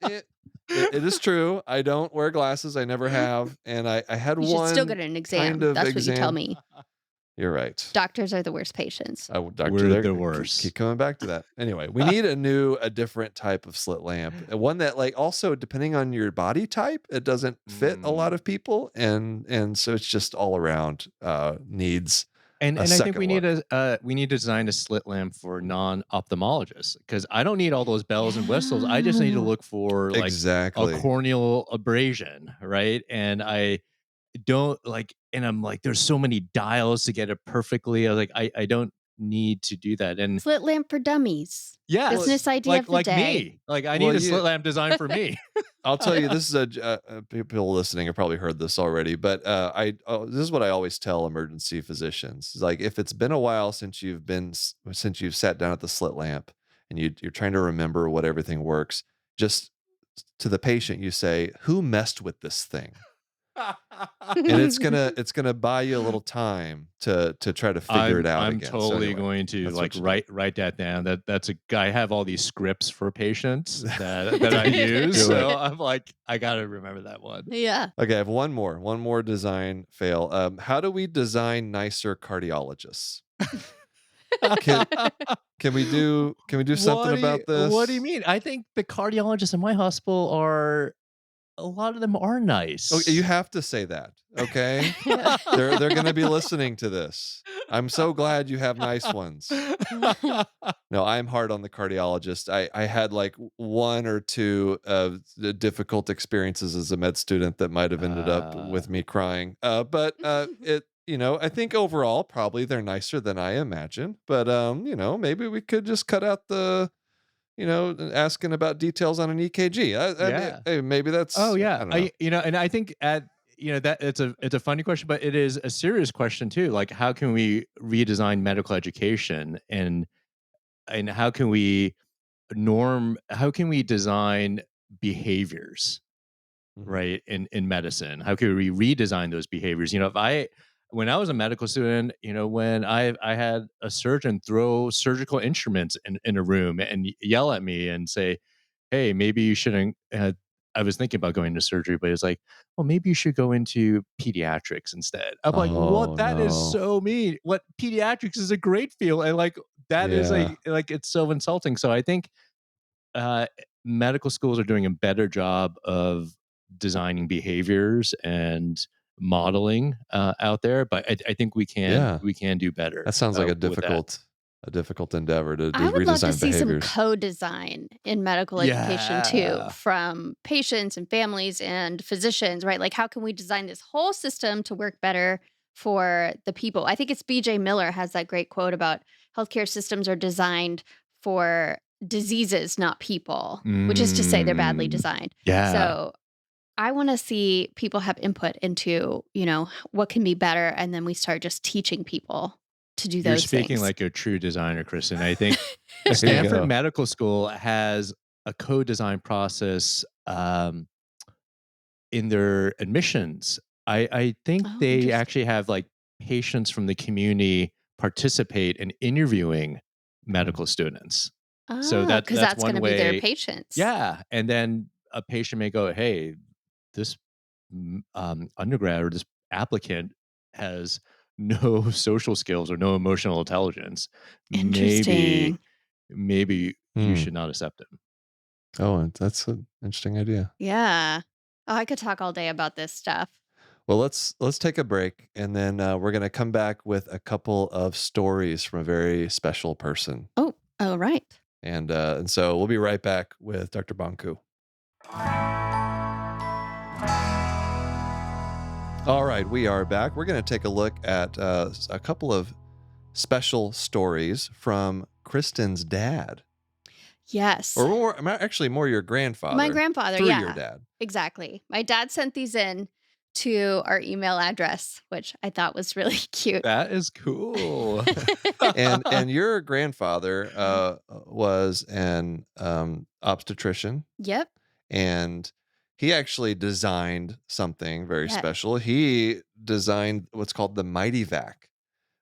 It is true. I don't wear glasses. I never have. And I had You should one still get an exam. kind of That's what you tell exam. me. You're right. Doctors are the worst patients. Doctor, We're the worst. keep coming back to that. Anyway, we need a different type of slit lamp, and one that, like, also depending on your body type, it doesn't fit a lot of people, and so it's just all around needs And a I think second look. we need to design a slit lamp for non-ophthalmologists because I don't need all those bells and whistles. I just need to Yeah. look for like a Exactly. corneal abrasion, right? And I don't like, and I'm like, there's so many dials to get it perfectly. I was like, I don't need to do that. And Slit lamp for dummies. yeah, Business idea like of the day. me, like I Well, need a slit lamp designed for me. I'll tell you, this is people listening have probably heard this already, but this is what I always tell emergency physicians. It's like, if it's been a while since since you've sat down at the slit lamp and you're trying to remember what everything works, just to the patient you say, "Who messed with this thing?" And it's gonna buy you a little time to try to figure it out I'm again. So totally anyway, going to that's like what you do. write that down. That's I have all these scripts for patients that I use. Do So it. I'm like, I gotta remember that one. Yeah. Okay, I have one more design fail. How do we design nicer cardiologists? Can, can we do something about this? What do you mean? I think the cardiologists in my hospital are a lot of them are Oh, nice. you have to say that, okay? They're gonna be listening to this. I'm so glad you have nice ones. No, I'm hard on the cardiologist. I had like one or two of the difficult experiences as a med student that might have ended up with me crying. I think overall probably they're nicer than I imagine. But maybe we could just cut out the asking about details on an EKG. I mean, Yeah. hey, maybe Oh that's I yeah. don't know. And I think that it's a funny question, but it is a serious question too. Like, how can we redesign medical education, and how can we design behaviors, Mhm. right, in medicine? How can we redesign those behaviors? When I was a medical student, when I had a surgeon throw surgical instruments in a room and yell at me and say, hey, maybe you shouldn't. I was thinking about going to surgery, but it's like, well, maybe you should go into pediatrics instead. I'm like, what? Oh That is no. so mean. What, pediatrics is a great field, and like that is Yeah. it's so insulting. So I think uh, medical schools are doing a better job of designing behaviors and modeling out there, but I think Yeah. we can do better That sounds like with that. a difficult endeavor to I would love to redesign see some behaviors. co-design in medical education too, Yeah. from patients and families and physicians, right? Like, how can we design this whole system to work better for the people? I think it's BJ Miller has that great quote about healthcare systems are designed for diseases, not people, which is to say they're badly Mm, designed. yeah. So I want to see people have input into, what can be better. And then we start just teaching people to do You're those speaking things. like a true designer, Kristen. I think There you Stanford go. Medical School has a co-design process in their admissions. I think Oh, they interesting. actually have like patients from the community participate in interviewing Mm. medical students. So Oh, because that's that's one gonna be their way. patients. Yeah, and then a patient may go, "Hey, this undergrad or this applicant has no social skills or no emotional intelligence. Maybe Interesting. you Hmm. should not accept him." Oh, and that's an interesting idea. Yeah. Oh, I could talk all day about this stuff. Well, let's take a break, and then we're gonna come back with a couple of stories from a very special person, Oh, right. and so we'll be right back with Dr. Banku. All right, we are back. We're gonna take a look at a couple of special stories from Kristen's dad, Yes. or actually more your My grandfather grandfather, through your yeah, dad. exactly. My dad sent these in to our email address, which I thought was really cute. That is cool. And your grandfather was an obstetrician, Yep. and he actually designed something very Yes. special. He designed what's called the Mighty Vac,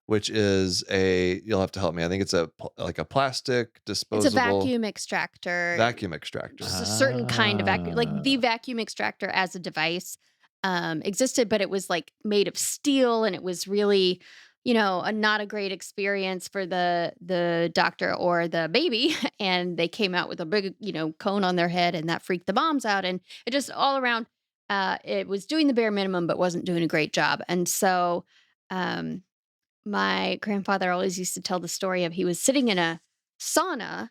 which is you'll have to help me. I think it's like a plastic It's a disposable vacuum extractor. vacuum extractor. Just a certain kind of vacuum, like the Ah. vacuum extractor as a device existed, but it was like made of steel, and it was really, not a great experience for the doctor or the baby. And they came out with a big, cone on their head, and that freaked the moms out. And it just all around, it was doing the bare minimum, but wasn't doing a great job. And so, um, my grandfather always used to tell the story of he was sitting in a sauna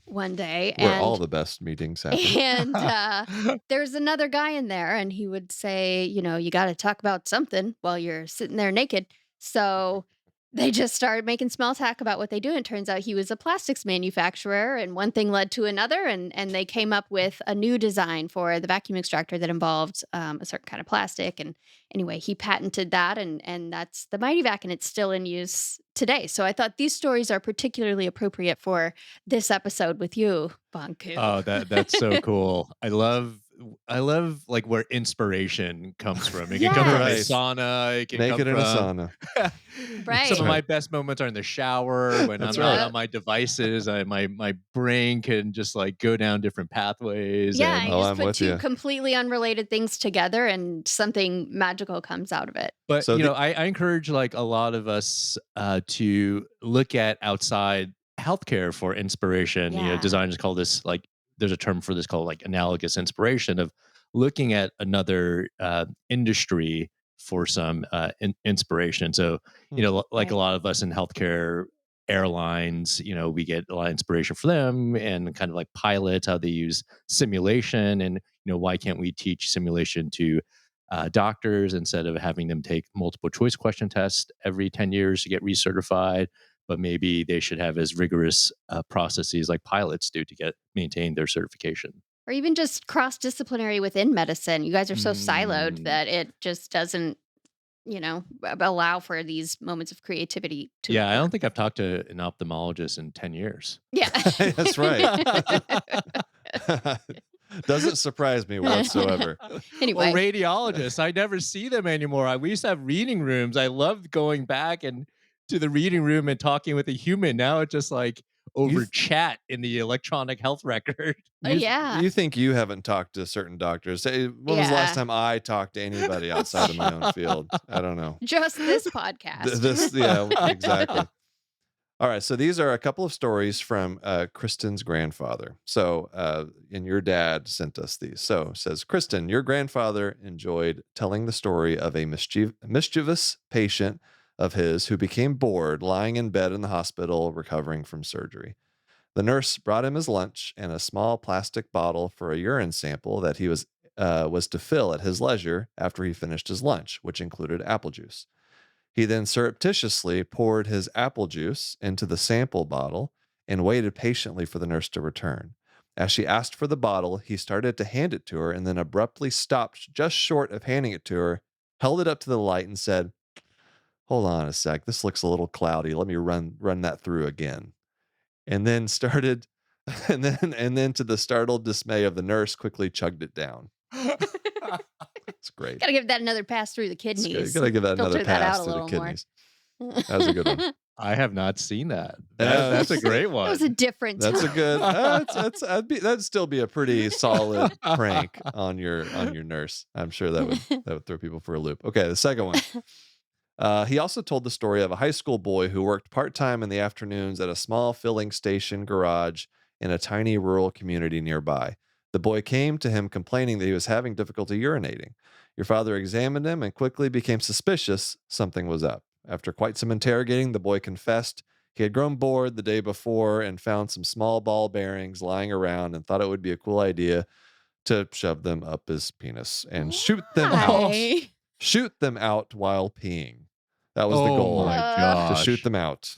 one day, Where all and the best meetings happen. and there's another guy in there, and he would say, you got to talk about something while you're sitting there naked. So they just started making small talk about what they do. And it turns out he was a plastics manufacturer, and one thing led to another, and they came up with a new design for the vacuum extractor that involved a certain kind of plastic. And anyway, he patented that, and that's the Mighty Vac, and it's still in use today. So I thought these stories are particularly appropriate for this episode with you, Banku. Oh, that's so cool. I love like where inspiration comes from. It can come from a Right. Yes. sauna, it can come Naked in a from sauna. some Right. of my Right. best moments are in the shower when I'm That's not right. on my devices. My brain can just like go down different pathways, Yeah, and you Oh, just I'm put with two you. completely unrelated things together, and something magical comes out of it. but So the I encourage like a lot of us to look at outside healthcare for inspiration. Yeah. Designers call this like, there's a term for this called like analogous inspiration, of looking at another industry for some inspiration. So, like a Right. lot of us in healthcare, airlines, we get a lot of inspiration for them, and kind of like pilots, how they use simulation. And, why can't we teach simulation to doctors instead of having them take multiple choice question tests every 10 years to get recertified? But maybe they should have as rigorous processes like pilots do to maintain their certification. Or even just cross-disciplinary within medicine. You guys are so siloed Mm. that it just doesn't, allow for these moments of creativity to Yeah, I occur. don't think I've talked to an ophthalmologist in 10 years. Yeah. That's right. Doesn't surprise me whatsoever. Or Anyway. radiologists, I never see them anymore. We used to have reading rooms. I loved going back and to the reading room and talking with a human. Now it's just like You over th- chat in the electronic health record. Yeah. you think you haven't talked to certain doctors? Hey, when was the last Yeah. time I talked to anybody outside of my own field? I don't know. Just this podcast. Yeah, exactly. All right, so these are a couple of stories from Kristin's grandfather. So, and your dad sent us these. So, it says, Kristin, your grandfather enjoyed telling the story of a mischievous patient of his who became bored lying in bed in the hospital recovering from surgery. The nurse brought him his lunch and a small plastic bottle for a urine sample that he was to fill at his leisure after he finished his lunch, which included apple juice. He then surreptitiously poured his apple juice into the sample bottle and waited patiently for the nurse to return. As she asked for the bottle, he started to hand it to her and then abruptly stopped just short of handing it to her, held it up to the light, and said, "Hold on a sec. This looks a little cloudy. Let me run that through again." And then started and then to the startled dismay of the nurse, quickly chugged it down. It's great. Gotta give that another pass through the It's good. kidneys. Gotta give that another Filter that pass out a to the little more. kidneys. That was a good one. I have not seen that. Uh, That's a great one. That was a different That's a time. good. That'd still be a pretty solid prank on your nurse. I'm sure that would throw people for a loop. Okay, the second one. He also told the story of a high school boy who worked part-time in the afternoons at a small filling station garage in a tiny rural community nearby. The boy came to him complaining that he was having difficulty urinating. Your father examined him and quickly became suspicious something was up. After quite some interrogating, the boy confessed he had grown bored the day before and found some small ball bearings lying around and thought it would be a cool idea to shove them up his penis and shoot them out. Why? Shoot them out while peeing. That was the Oh goal, my to shoot gosh. them out.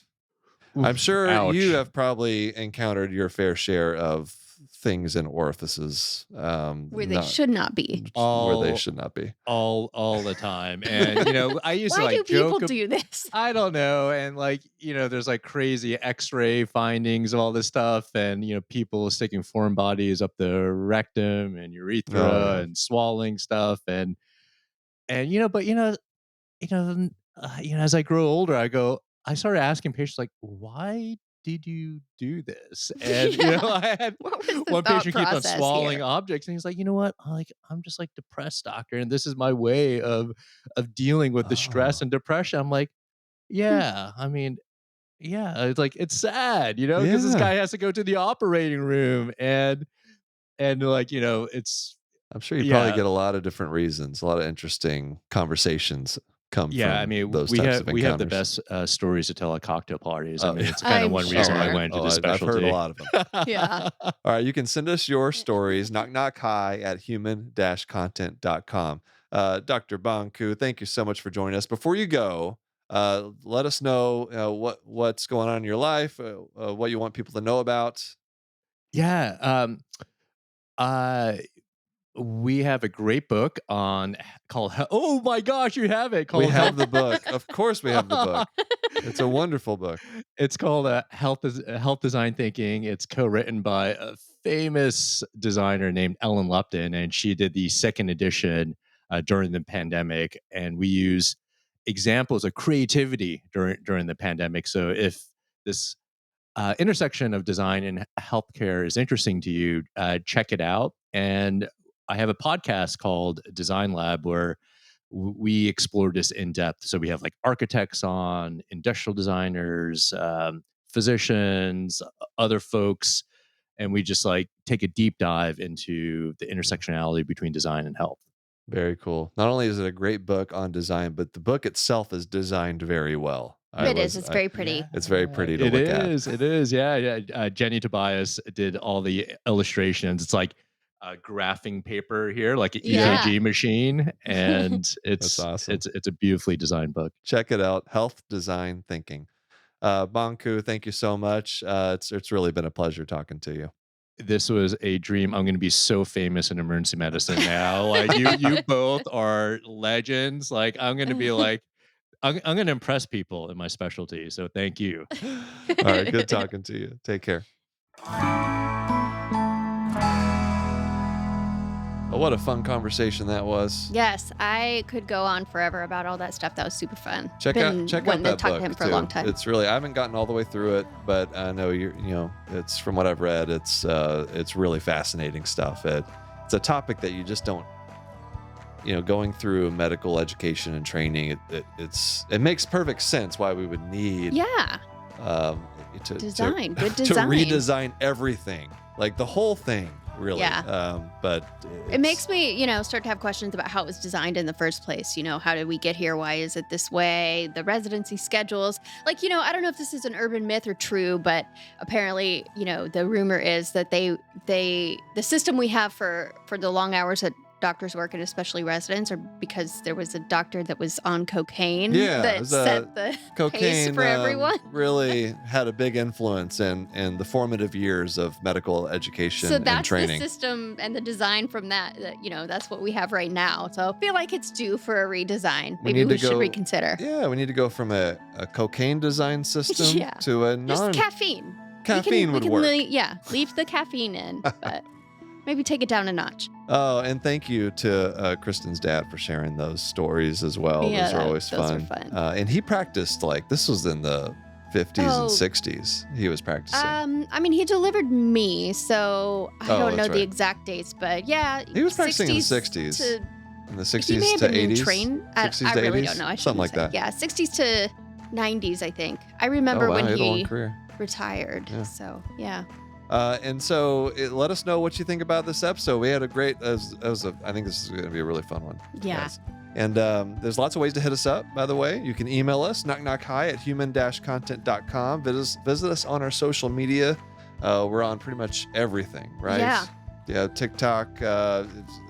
I'm Oof, sure ouch. you have probably encountered your fair share of things in orifices Where they should not be. where they All should not be. all the time. And I used to Why do like people joke do this? I don't know. And like, there's like crazy x-ray findings of all this stuff, and people sticking foreign bodies up the rectum and Oh urethra yeah. and swallowing stuff. And but as I grow older, I started asking patients like, why did you do this? And Yeah. I had What was the one thought patient keep on process swallowing here? objects, and he's like, you know what? I'm just like depressed, doctor, and this is my way of dealing with the stress Oh and depression. I'm like, Hmm. yeah, I mean, yeah, it's like it's sad, because this yeah. guy has to go to the operating room, and like, it's I'm sure you probably yeah. get a lot of different reasons. A lot of interesting conversations come Yeah, I from mean, those types of we have the encounters. best stories to tell at cocktail parties. I Oh mean, yeah. it's kind of I'm one reason why I sure. went into this I've heard a specialty. lot of them. Yeah. All right, you can send us your stories, knock knock hi at human-content.com. Dr. Banku, thank you so much for joining us. Before you go, let us know what's going on in your life, what you want people to know about. Yeah, uh, we have a great book called oh my gosh, you have it We called have Health. the book. Of course, we have the book. It's a wonderful book. It's called Health Design Thinking. It's co-written by a famous designer named Ellen Lupton, and she did the second edition during the pandemic. And we use examples of creativity during the pandemic. So if this intersection of design and healthcare is interesting to you, check it out. And I have a podcast called Design Lab where we explore this in depth. So we have like architects on, industrial designers, physicians, other folks and we just like take a deep dive into the intersectionality between design and health. Very cool. Not only is it a great book on design, but the book itself is designed very well. It's very pretty. It's very pretty to look at. It is. Yeah. Jenny Tobias did all the illustrations. It's like graphing paper here, like an EKG machine, and it's awesome. It's a beautifully designed book. Check it out. Health Design Thinking. Banku, thank you so much. It's really been a pleasure talking to you. This was a dream. I'm going to be so famous in emergency medicine now. Like you both are legends. Like I'm going to be like, I'm going to impress people in my specialty. So thank you. All right. Good talking to you. Take care. Oh, what a fun conversation that was. Yes, I could go on forever about all that stuff. That was super fun. Check out that book to him for too. a long time. It's really, I haven't gotten all the way through it, but I know it's from what I've read, it's really fascinating stuff. It's a topic that you just don't, going through medical education and training. It makes perfect sense why we would need good design to redesign everything, like the whole thing. Really. Yeah. But it makes me, start to have questions about how it was designed in the first place. How did we get here? Why is it this way? The residency schedules. Like, I don't know if this is an urban myth or true, but apparently, the rumor is that the system we have for the long hours that doctors work, and especially residents, are because there was a doctor that was on cocaine that set the pace for everyone. Really had a big influence in the formative years of medical education and training. So that's the system and the design from that, that's what we have right now. So I feel like it's due for a redesign. Maybe we should reconsider. Yeah, we need to go from a cocaine design system to a just caffeine. Caffeine would work. Leave the caffeine in, but maybe take it down a notch. Oh, and thank you to Kristin's dad for sharing those stories as well. Yeah, those are always fun. Were fun. And he practiced, this was in the 50s and 60s. He was practicing. He delivered me, so I don't know the right. exact dates, but yeah. He was practicing in the 60s. In the 60s he may have to been 80s? Trained. 60s I to really 80s? don't know. Something like that. Yeah, 60s to 90s, I think. I remember when he retired. Yeah. So, yeah. And so let us know what you think about this episode. We had a great, I think this is going to be a really fun one. Yeah. Guys. And there's lots of ways to hit us up, by the way. You can email us, knockknockhi@human-content.com. Visit us on our social media. We're on pretty much everything, right? Yeah. Yeah, TikTok,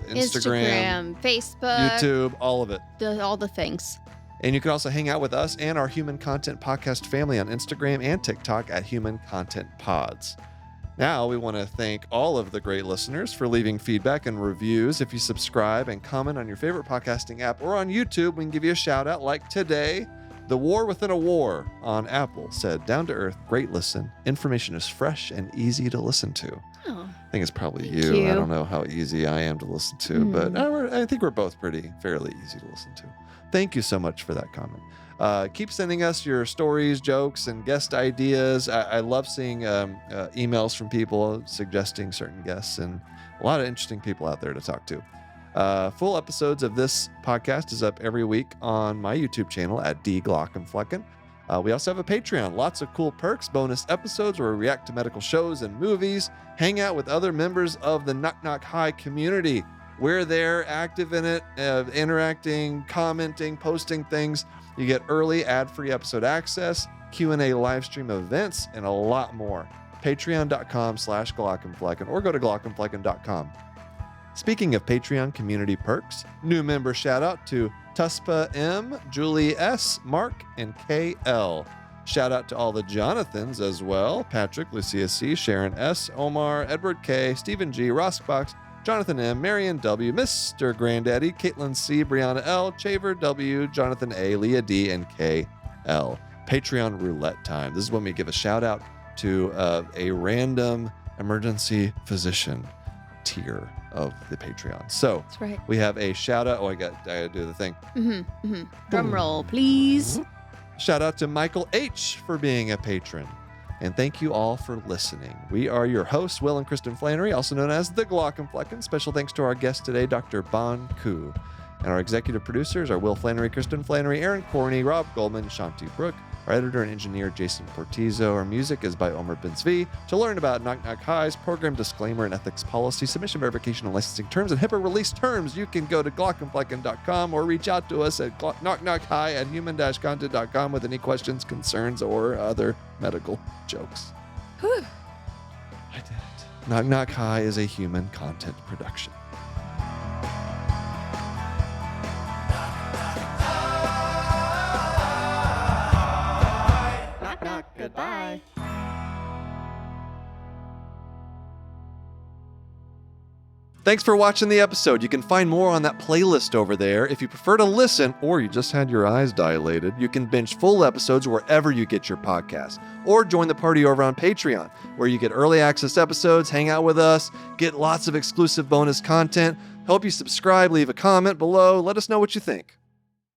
Instagram, Facebook, YouTube, all of it. All the things. And you can also hang out with us and our Human Content Podcast family on Instagram and TikTok at Human Content Pods. Now, we want to thank all of the great listeners for leaving feedback and reviews. If you subscribe and comment on your favorite podcasting app or on YouTube, we can give you a shout out like today. The War Within a War on Apple said, down to earth, great listen. Information is fresh and easy to listen to. Oh, I think it's probably thank you. you. I don't know how easy I am to listen to, but I think we're both fairly easy to listen to. Thank you so much for that comment. Keep sending us your stories, jokes, and guest ideas. I love seeing emails from people suggesting certain guests, and a lot of interesting people out there to talk to. Full episodes of this podcast is up every week on my YouTube channel at D Glaucomflecken. We also have a Patreon. Lots of cool perks, bonus episodes where we react to medical shows and movies, hang out with other members of the Knock Knock Hi community. We're there, active in it, interacting, commenting, posting things. You get early ad-free episode access, Q&A live stream events, and a lot more. Patreon.com/Glaucomflecken or go to Glaucomflecken.com. Speaking of Patreon community perks, new member shout out to Tuspa M, Julie S, Mark, and KL. Shout out to all the Jonathans as well: Patrick, Lucia C, Sharon S, Omar, Edward K, Stephen G, Roskbox, Jonathan M, Marion W, Mr. Granddaddy, Caitlin C, Brianna L, Chaver W, Jonathan A, Leah D, and KL. Patreon roulette time. This is when we give a shout out to a random emergency physician tier of the Patreon. So that's right. We have a shout out. I gotta do the thing. Drum roll, please. Shout out to Michael H for being a patron. And thank you all for listening. We are your hosts, Will and Kristin Flanary, also known as the Glaucomfleckens. Special thanks to our guest today, Dr. Ban Ku. And our executive producers are Will Flanary, Kristin Flanary, Aaron Corney, Rob Goldman, Shanti Brook. Our editor and engineer, Jason Portizo. Our music is by Omer Ben-Zvi. To learn about Knock Knock High's program disclaimer and ethics policy, submission verification and licensing terms, and HIPAA release terms, you can go to Glaucomflecken.com or reach out to us at knockknockhigh@human-content.com with any questions, concerns, or other medical jokes. Whew. I did it. Knock Knock High is a human content production. Goodbye. Thanks for watching the episode. You can find more on that playlist over there. If you prefer to listen, or you just had your eyes dilated, you can binge full episodes wherever you get your podcasts. Or join the party over on Patreon, where you get early access episodes, hang out with us, get lots of exclusive bonus content. Help you subscribe, leave a comment below. Let us know what you think.